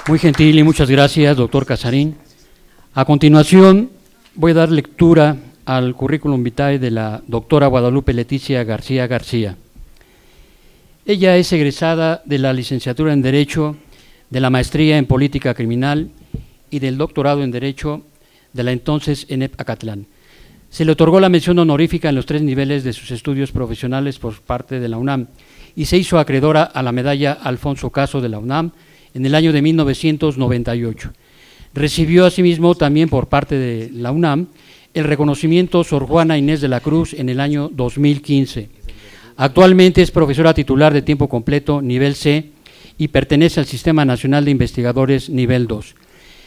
S6: Muy gentil y muchas gracias, doctor Casarín. A continuación, voy a dar lectura al currículum vitae de la doctora Guadalupe Leticia García García. Ella es egresada de la licenciatura en Derecho, de la maestría en Política Criminal y del doctorado en Derecho de la entonces ENEP Acatlán. Se le otorgó la mención honorífica en los 3 niveles de sus estudios profesionales por parte de la UNAM y se hizo acreedora a la medalla Alfonso Caso de la UNAM en el año de 1998. Recibió asimismo también por parte de la UNAM el reconocimiento Sor Juana Inés de la Cruz en el año 2015. Actualmente es profesora titular de tiempo completo nivel C y pertenece al Sistema Nacional de Investigadores nivel 2.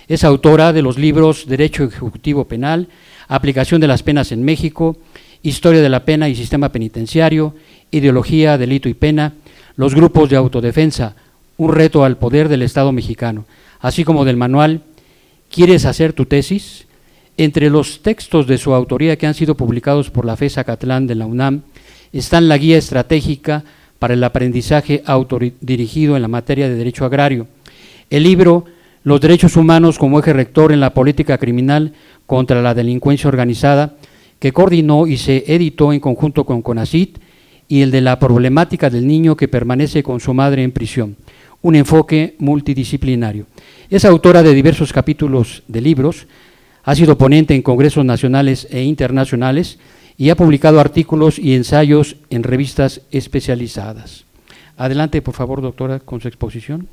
S6: Es autora de los libros Derecho Ejecutivo Penal, Aplicación de las Penas en México, Historia de la Pena y Sistema Penitenciario, Ideología, Delito y Pena, Los Grupos de Autodefensa, Un reto al poder del Estado mexicano, así como del manual ¿Quieres hacer tu tesis? Entre los textos de su autoría que han sido publicados por la FES Acatlán de la UNAM están la Guía Estratégica para el Aprendizaje Autodirigido en la materia de Derecho Agrario, el libro Los Derechos Humanos como eje rector en la política criminal contra la delincuencia organizada, que coordinó y se editó en conjunto con CONACYT, y el de la problemática del niño que permanece con su madre en prisión, un enfoque multidisciplinario. Es autora de diversos capítulos de libros, ha sido ponente en congresos nacionales e internacionales y ha publicado artículos y ensayos en revistas especializadas. Adelante, por favor, doctora, con su exposición.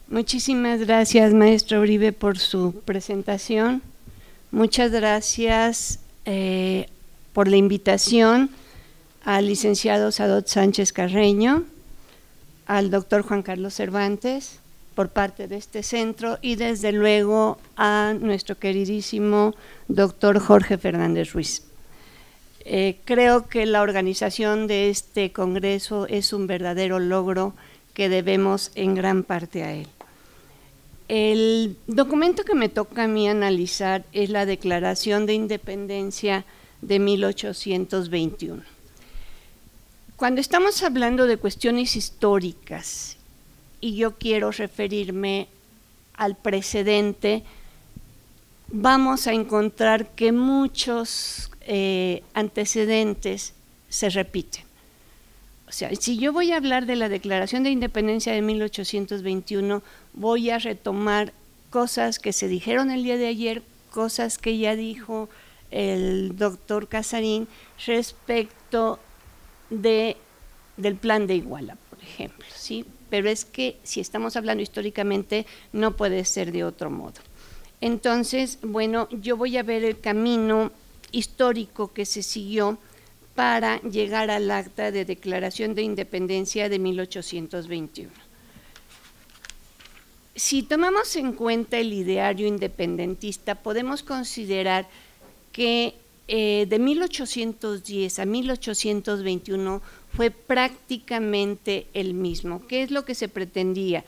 S8: Muchísimas gracias, maestro Uribe, por su presentación. Muchas gracias por la invitación al licenciado Sadot Sánchez Carreño, al doctor Juan Carlos Cervantes, por parte de este centro, y desde luego a nuestro queridísimo doctor Jorge Fernández Ruiz. Creo que la organización de este congreso es un verdadero logro que debemos en gran parte a él. El documento que me toca a mí analizar es la Declaración de Independencia de 1821. Cuando estamos hablando de cuestiones históricas, y yo quiero referirme al precedente, vamos a encontrar que muchos antecedentes se repiten. O sea, si yo voy a hablar de la Declaración de Independencia de 1821, voy a retomar cosas que se dijeron el día de ayer, cosas que ya dijo el doctor Casarín respecto del Plan de Iguala, por ejemplo, ¿sí? Pero es que si estamos hablando históricamente no puede ser de otro modo. Entonces, bueno, yo voy a ver el camino histórico que se siguió para llegar al acta de Declaración de Independencia de 1821. Si tomamos en cuenta el ideario independentista, podemos considerar que de 1810 a 1821 fue prácticamente el mismo. ¿Qué es lo que se pretendía?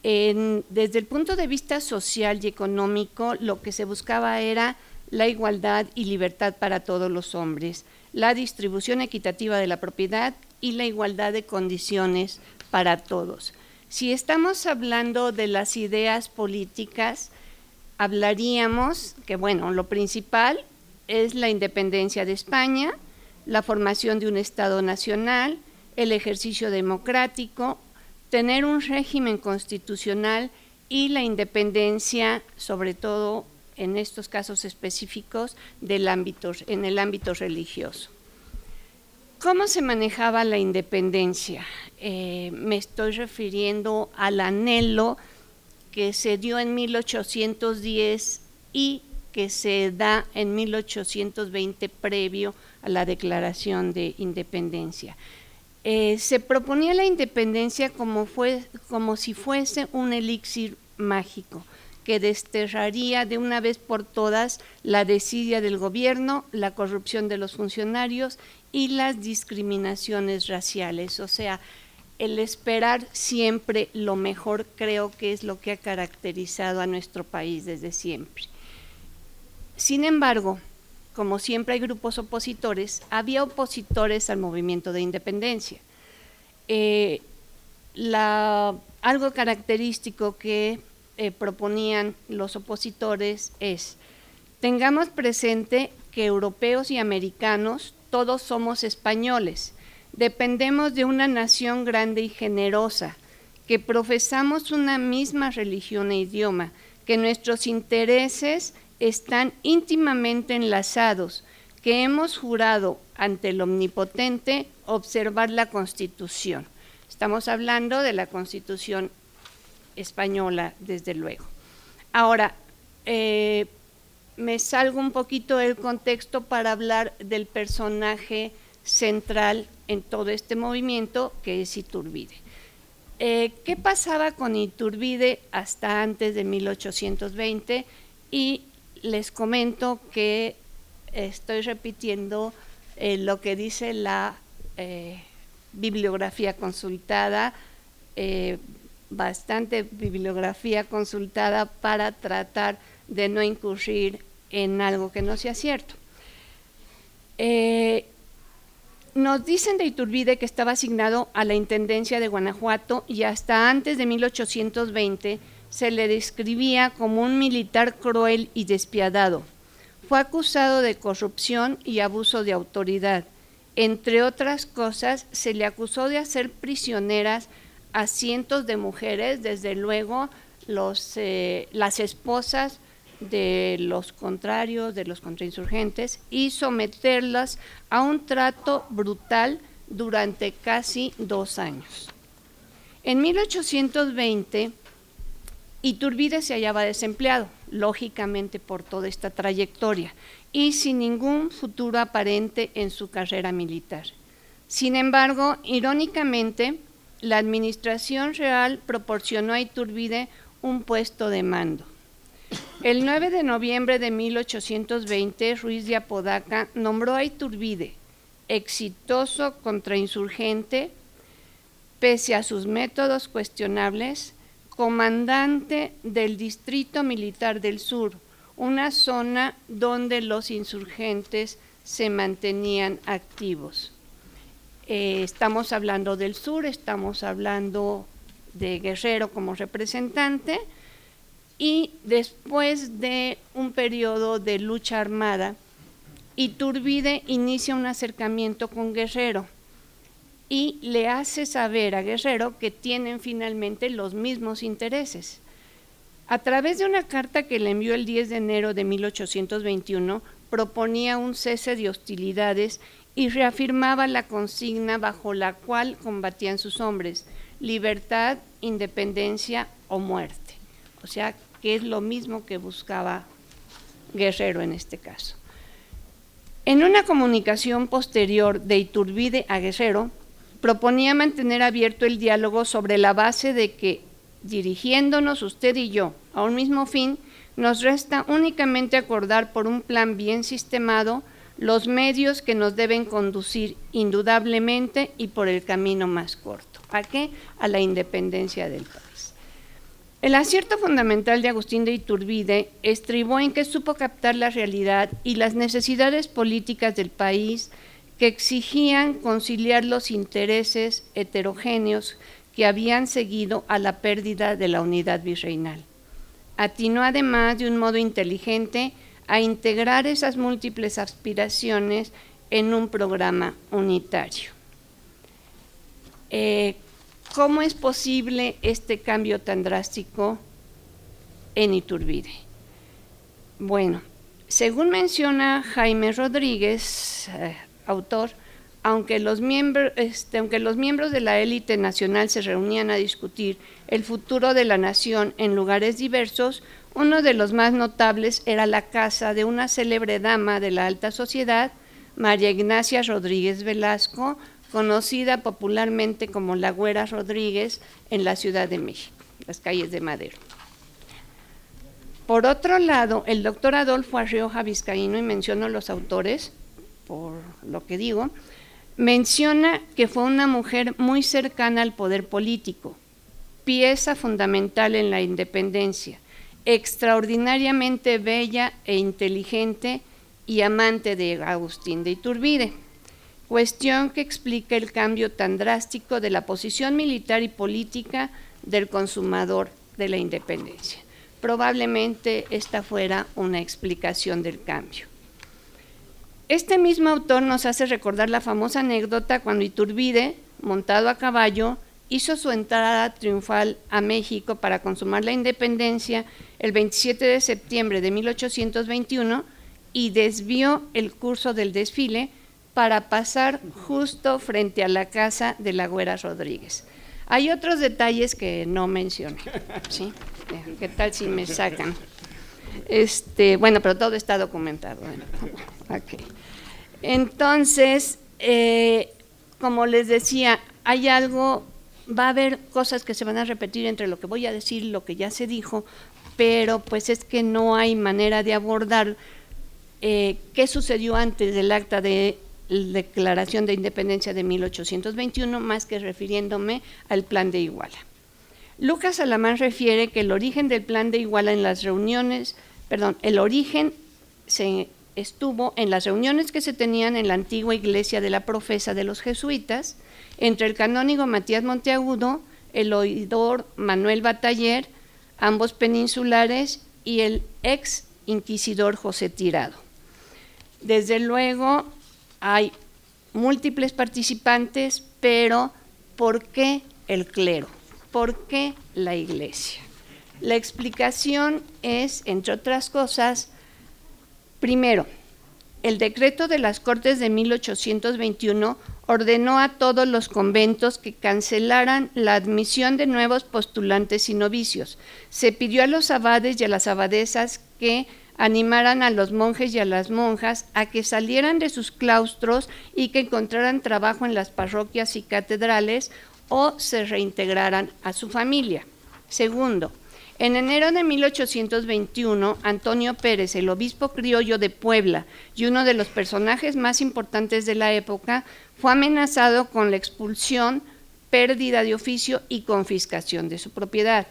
S8: Desde el punto de vista social y económico, lo que se buscaba era la igualdad y libertad para todos los hombres, la distribución equitativa de la propiedad y la igualdad de condiciones para todos. Si estamos hablando de las ideas políticas, hablaríamos que, bueno, lo principal es la independencia de España, la formación de un Estado nacional, el ejercicio democrático, tener un régimen constitucional y la independencia, sobre todo en estos casos específicos, en el ámbito religioso. ¿Cómo se manejaba la independencia? Me estoy refiriendo al anhelo que se dio en 1810 y que se da en 1820 previo a la Declaración de Independencia. Se proponía la independencia como si fuese un elixir mágico que desterraría de una vez por todas la desidia del gobierno, la corrupción de los funcionarios y las discriminaciones raciales. O sea, el esperar siempre lo mejor creo que es lo que ha caracterizado a nuestro país desde siempre. Sin embargo, como siempre hay grupos opositores, había opositores al movimiento de independencia. Algo característico que proponían los opositores es: tengamos presente que europeos y americanos todos somos españoles, dependemos de una nación grande y generosa, que profesamos una misma religión e idioma, que nuestros intereses están íntimamente enlazados, que hemos jurado ante el Omnipotente observar la Constitución. Estamos hablando de la Constitución española, desde luego. Ahora, me salgo un poquito del contexto para hablar del personaje central en todo este movimiento, que es Iturbide. ¿Qué pasaba con Iturbide hasta antes de 1820? Y les comento que estoy repitiendo lo que dice la bibliografía consultada, bastante bibliografía consultada para tratar de no incurrir en algo que no sea cierto. Nos dicen de Iturbide que estaba asignado a la Intendencia de Guanajuato y hasta antes de 1820 se le describía como un militar cruel y despiadado. Fue acusado de corrupción y abuso de autoridad. Entre otras cosas, se le acusó de hacer prisioneras a cientos de mujeres, desde luego las esposas de los contrarios, de los contrainsurgentes, y someterlas a un trato brutal durante casi 2 años. En 1820, Iturbide se hallaba desempleado, lógicamente por toda esta trayectoria, y sin ningún futuro aparente en su carrera militar. Sin embargo, irónicamente, la administración real proporcionó a Iturbide un puesto de mando. El 9 de noviembre de 1820, Ruiz de Apodaca nombró a Iturbide exitoso contrainsurgente, pese a sus métodos cuestionables, comandante del Distrito Militar del Sur, una zona donde los insurgentes se mantenían activos. Estamos hablando del sur, estamos hablando de Guerrero como representante, y después de un periodo de lucha armada, Iturbide inicia un acercamiento con Guerrero y le hace saber a Guerrero que tienen finalmente los mismos intereses. A través de una carta que le envió el 10 de enero de 1821, proponía un cese de hostilidades y reafirmaba la consigna bajo la cual combatían sus hombres: libertad, independencia o muerte. O sea, que es lo mismo que buscaba Guerrero en este caso. En una comunicación posterior de Iturbide a Guerrero, proponía mantener abierto el diálogo sobre la base de que, dirigiéndonos usted y yo a un mismo fin, nos resta únicamente acordar por un plan bien sistemado los medios que nos deben conducir indudablemente y por el camino más corto. ¿A qué? A la independencia del país. El acierto fundamental de Agustín de Iturbide estribó en que supo captar la realidad y las necesidades políticas del país que exigían conciliar los intereses heterogéneos que habían seguido a la pérdida de la unidad virreinal. Atinó además de un modo inteligente a integrar esas múltiples aspiraciones en un programa unitario. ¿Cómo es posible este cambio tan drástico en Iturbide? Bueno, según menciona Jaime Rodríguez, autor, aunque los miembros de la élite nacional se reunían a discutir el futuro de la nación en lugares diversos, uno de los más notables era la casa de una célebre dama de la alta sociedad, María Ignacia Rodríguez Velasco, conocida popularmente como la Güera Rodríguez en la Ciudad de México, las calles de Madero. Por otro lado, el doctor Adolfo Arrioja Vizcaíno, y menciono los autores por lo que digo, menciona que fue una mujer muy cercana al poder político, pieza fundamental en la independencia, extraordinariamente bella e inteligente y amante de Agustín de Iturbide, cuestión que explica el cambio tan drástico de la posición militar y política del consumador de la independencia. Probablemente esta fuera una explicación del cambio. Este mismo autor nos hace recordar la famosa anécdota cuando Iturbide, montado a caballo, hizo su entrada triunfal a México para consumar la independencia el 27 de septiembre de 1821 y desvió el curso del desfile para pasar justo frente a la casa de la Güera Rodríguez. Hay otros detalles que no mencioné, ¿sí? ¿Qué tal si me sacan? Bueno, pero todo está documentado. Bueno, okay. Entonces, como les decía, hay algo, va a haber cosas que se van a repetir entre lo que voy a decir y lo que ya se dijo, pero pues es que no hay manera de abordar qué sucedió antes del acta de Declaración de Independencia de 1821, más que refiriéndome al Plan de Iguala. Lucas Alamán refiere que el origen del Plan de Iguala en las reuniones, el origen estuvo en las reuniones que se tenían en la antigua iglesia de la Profesa de los jesuitas, entre el canónigo Matías Monteagudo, el oidor Manuel Bataller, ambos peninsulares, y el ex inquisidor José Tirado. Desde luego hay múltiples participantes, pero ¿por qué el clero? ¿Por qué la iglesia? La explicación es, entre otras cosas, primero, el decreto de las Cortes de 1821 ordenó a todos los conventos que cancelaran la admisión de nuevos postulantes y novicios. Se pidió a los abades y a las abadesas que animaran a los monjes y a las monjas a que salieran de sus claustros y que encontraran trabajo en las parroquias y catedrales o se reintegraran a su familia. Segundo, en enero de 1821, Antonio Pérez, el obispo criollo de Puebla y uno de los personajes más importantes de la época, fue amenazado con la expulsión, pérdida de oficio y confiscación de su propiedad.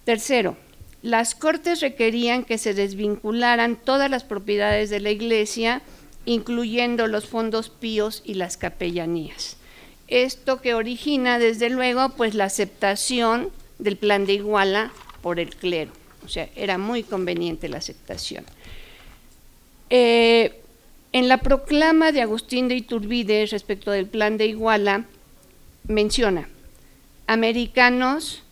S8: Tercero, las Cortes requerían que se desvincularan todas las propiedades de la Iglesia, incluyendo los fondos píos y las capellanías. Esto que origina, desde luego, pues la aceptación del Plan de Iguala por el clero. O sea, era muy conveniente la aceptación. En la proclama de Agustín de Iturbide respecto del Plan de Iguala, menciona: americanos,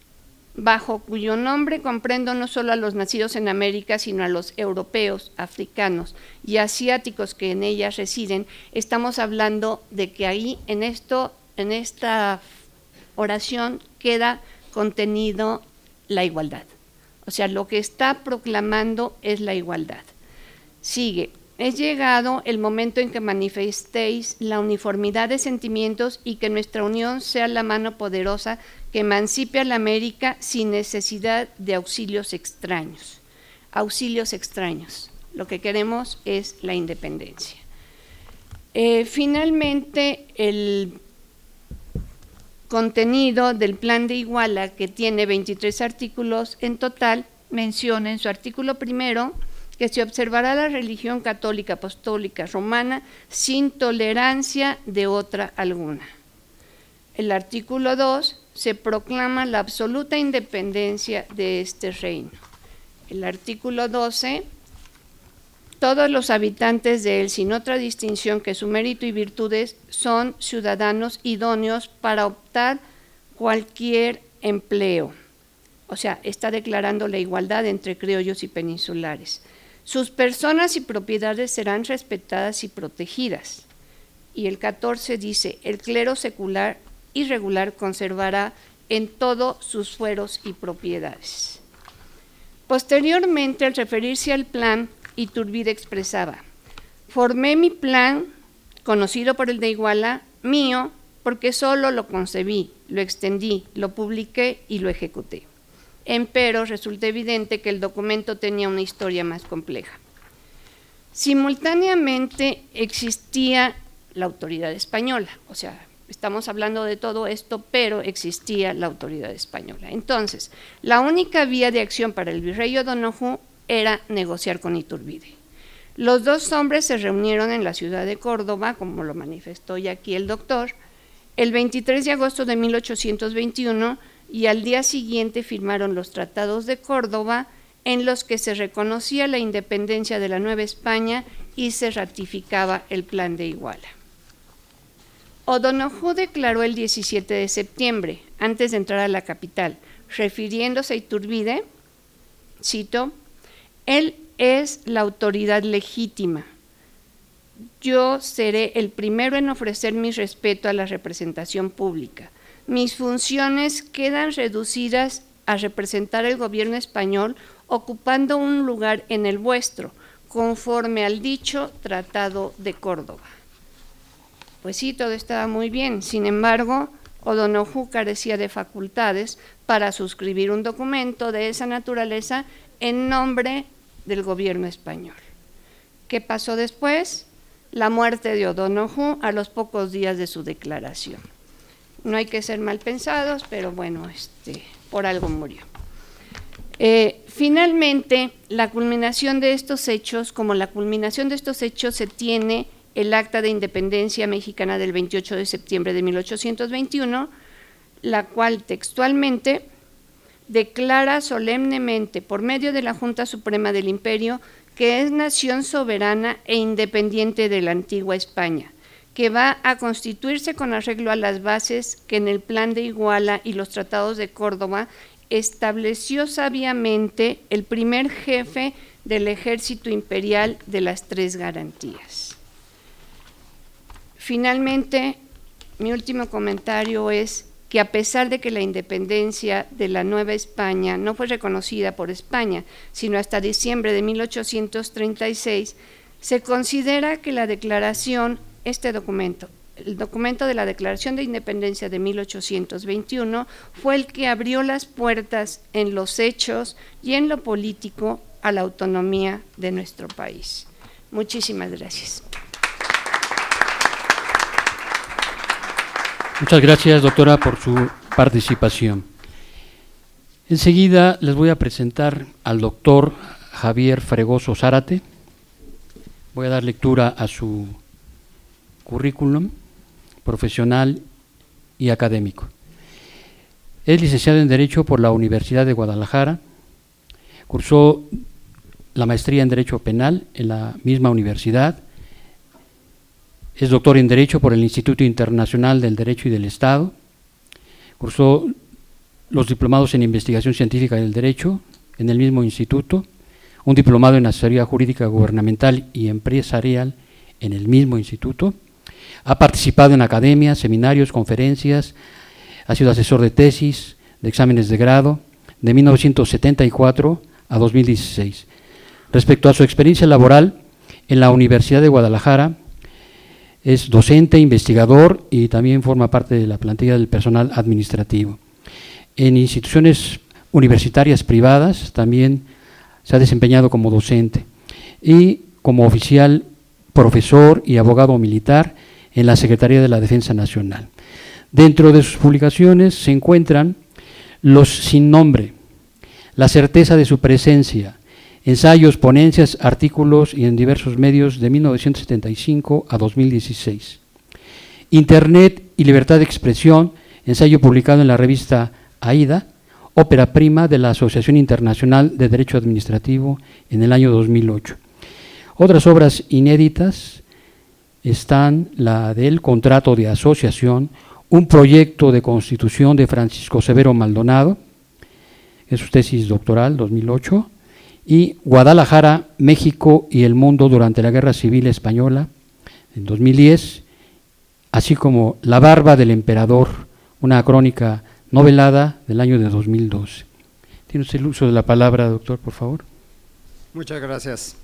S8: bajo cuyo nombre comprendo no solo a los nacidos en América, sino a los europeos, africanos y asiáticos que en ellas residen. Estamos hablando de que ahí, en esta oración, queda contenido la igualdad. O sea, lo que está proclamando es la igualdad. Sigue: es llegado el momento en que manifestéis la uniformidad de sentimientos y que nuestra unión sea la mano poderosa que emancipe a la América sin necesidad de auxilios extraños. Auxilios extraños. Lo que queremos es la independencia. Finalmente, el contenido del Plan de Iguala, que tiene 23 artículos en total, menciona en su artículo primero que se observará la religión católica apostólica romana sin tolerancia de otra alguna. El artículo 2 se proclama la absoluta independencia de este reino. El artículo 12 Todos los habitantes de él, sin otra distinción que su mérito y virtudes, son ciudadanos idóneos para optar cualquier empleo. O sea, está declarando la igualdad entre criollos y peninsulares. Sus personas y propiedades serán respetadas y protegidas. Y el 14 dice, el clero secular y regular conservará en todos sus fueros y propiedades. Posteriormente, al referirse al plan, Iturbide expresaba, formé mi plan, conocido por el de Iguala, mío, porque solo lo concebí, lo extendí, lo publiqué y lo ejecuté. Empero resulta evidente que el documento tenía una historia más compleja. Simultáneamente existía la autoridad española, o sea, estamos hablando de todo esto, pero existía la autoridad española. Entonces, la única vía de acción para el virrey O'Donoghue era negociar con Iturbide. Los dos hombres se reunieron en la ciudad de Córdoba, como lo manifestó ya aquí el doctor, el 23 de agosto de 1821, y al día siguiente firmaron los tratados de Córdoba, en los que se reconocía la independencia de la Nueva España y se ratificaba el plan de Iguala. O'Donoghue declaró el 17 de septiembre, antes de entrar a la capital, refiriéndose a Iturbide, cito, él es la autoridad legítima. Yo seré el primero en ofrecer mi respeto a la representación pública. Mis funciones quedan reducidas a representar el gobierno español ocupando un lugar en el vuestro, conforme al dicho Tratado de Córdoba. Pues sí, todo estaba muy bien. Sin embargo, O'Donoghue carecía de facultades para suscribir un documento de esa naturaleza en nombre del gobierno español. ¿Qué pasó después? La muerte de O'Donoghue a los pocos días de su declaración. No hay que ser mal pensados, pero bueno, por algo murió. Finalmente, la culminación de estos hechos, como la culminación de estos hechos se tiene el Acta de Independencia Mexicana del 28 de septiembre de 1821, la cual textualmente declara solemnemente por medio de la Junta Suprema del Imperio que es nación soberana e independiente de la antigua España, que va a constituirse con arreglo a las bases que en el Plan de Iguala y los Tratados de Córdoba estableció sabiamente el primer jefe del ejército imperial de las tres garantías. Finalmente, mi último comentario es que a pesar de que la independencia de la Nueva España no fue reconocida por España, sino hasta diciembre de 1836, se considera que la declaración, el documento de la Declaración de Independencia de 1821, fue el que abrió las puertas en los hechos y en lo político a la autonomía de nuestro país. Muchísimas gracias.
S6: Muchas gracias, doctora, por su participación. Enseguida les voy a presentar al doctor Javier Fregoso Zárate. Voy a dar lectura a su currículum profesional y académico. Es licenciado en Derecho por la Universidad de Guadalajara, cursó la maestría en Derecho Penal en la misma universidad. Es doctor en Derecho por el Instituto Internacional del Derecho y del Estado. Cursó los diplomados en Investigación Científica del Derecho en el mismo instituto, un diplomado en Asesoría Jurídica Gubernamental y Empresarial en el mismo instituto. Ha participado en academias, seminarios, conferencias, ha sido asesor de tesis, de exámenes de grado, de 1974 a 2016. Respecto a su experiencia laboral, en la Universidad de Guadalajara, es docente, investigador y también forma parte de la plantilla del personal administrativo. En instituciones universitarias privadas también se ha desempeñado como docente y como oficial, profesor y abogado militar en la Secretaría de la Defensa Nacional. Dentro de sus publicaciones se encuentran Los sin nombre, La certeza de su presencia, ensayos, ponencias, artículos y en diversos medios de 1975 a 2016. Internet y libertad de expresión, ensayo publicado en la revista AIDA, ópera prima de la Asociación Internacional de Derecho Administrativo en el año 2008. Otras obras inéditas están la del contrato de asociación, un proyecto de constitución de Francisco Severo Maldonado, es su tesis doctoral 2008, y Guadalajara, México y el mundo durante la Guerra Civil Española en 2010, así como La barba del emperador, una crónica novelada del año de 2012. Tiene usted el uso de la palabra, doctor, por favor.
S9: Muchas gracias.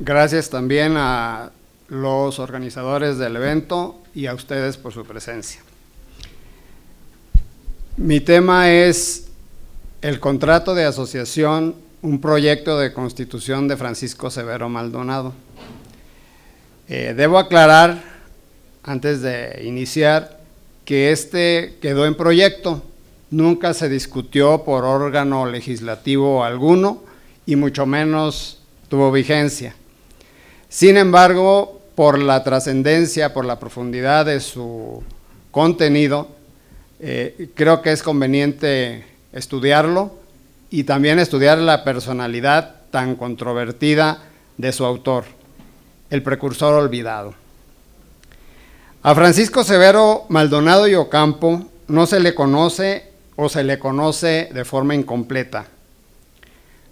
S9: Gracias también a los organizadores del evento y a ustedes por su presencia. Mi tema es el contrato de asociación, un proyecto de constitución de Francisco Severo Maldonado. Debo aclarar, antes de iniciar, que este quedó en proyecto, nunca se discutió por órgano legislativo alguno y mucho menos tuvo vigencia. Sin embargo, por la trascendencia, por la profundidad de su contenido, creo que es conveniente estudiarlo y también estudiar la personalidad tan controvertida de su autor, el precursor olvidado. A Francisco Severo Maldonado y Ocampo no se le conoce o se le conoce de forma incompleta.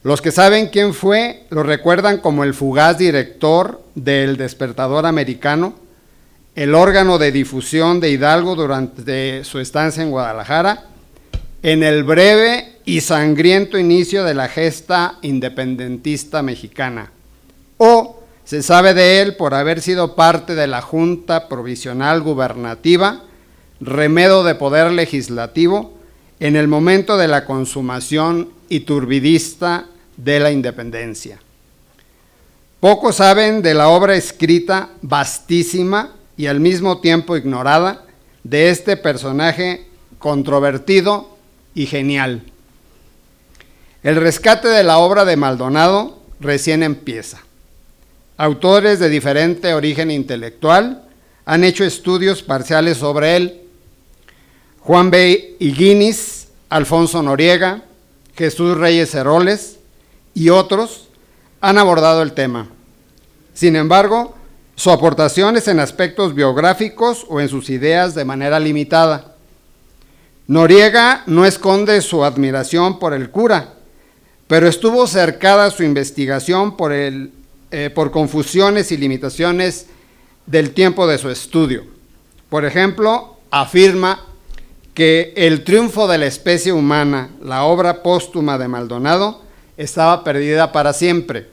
S9: Los que saben quién fue lo recuerdan como el fugaz director del Despertador Americano, el órgano de difusión de Hidalgo durante su estancia en Guadalajara, en el breve y sangriento inicio de la gesta independentista mexicana, o se sabe de él por haber sido parte de la Junta Provisional Gubernativa, remedo de poder legislativo, en el momento de la consumación iturbidista de la independencia. Pocos saben de la obra escrita, vastísima y al mismo tiempo ignorada, de este personaje controvertido y genial. El rescate de la obra de Maldonado recién empieza. Autores de diferente origen intelectual han hecho estudios parciales sobre él. Juan B. Higuinis, Alfonso Noriega, Jesús Reyes Heroles y otros han abordado el tema. Sin embargo, su aportación es en aspectos biográficos o en sus ideas de manera limitada. Noriega no esconde su admiración por el cura, pero estuvo cercada su investigación por confusiones y limitaciones del tiempo de su estudio. Por ejemplo, afirma que El triunfo de la especie humana, la obra póstuma de Maldonado, estaba perdida para siempre.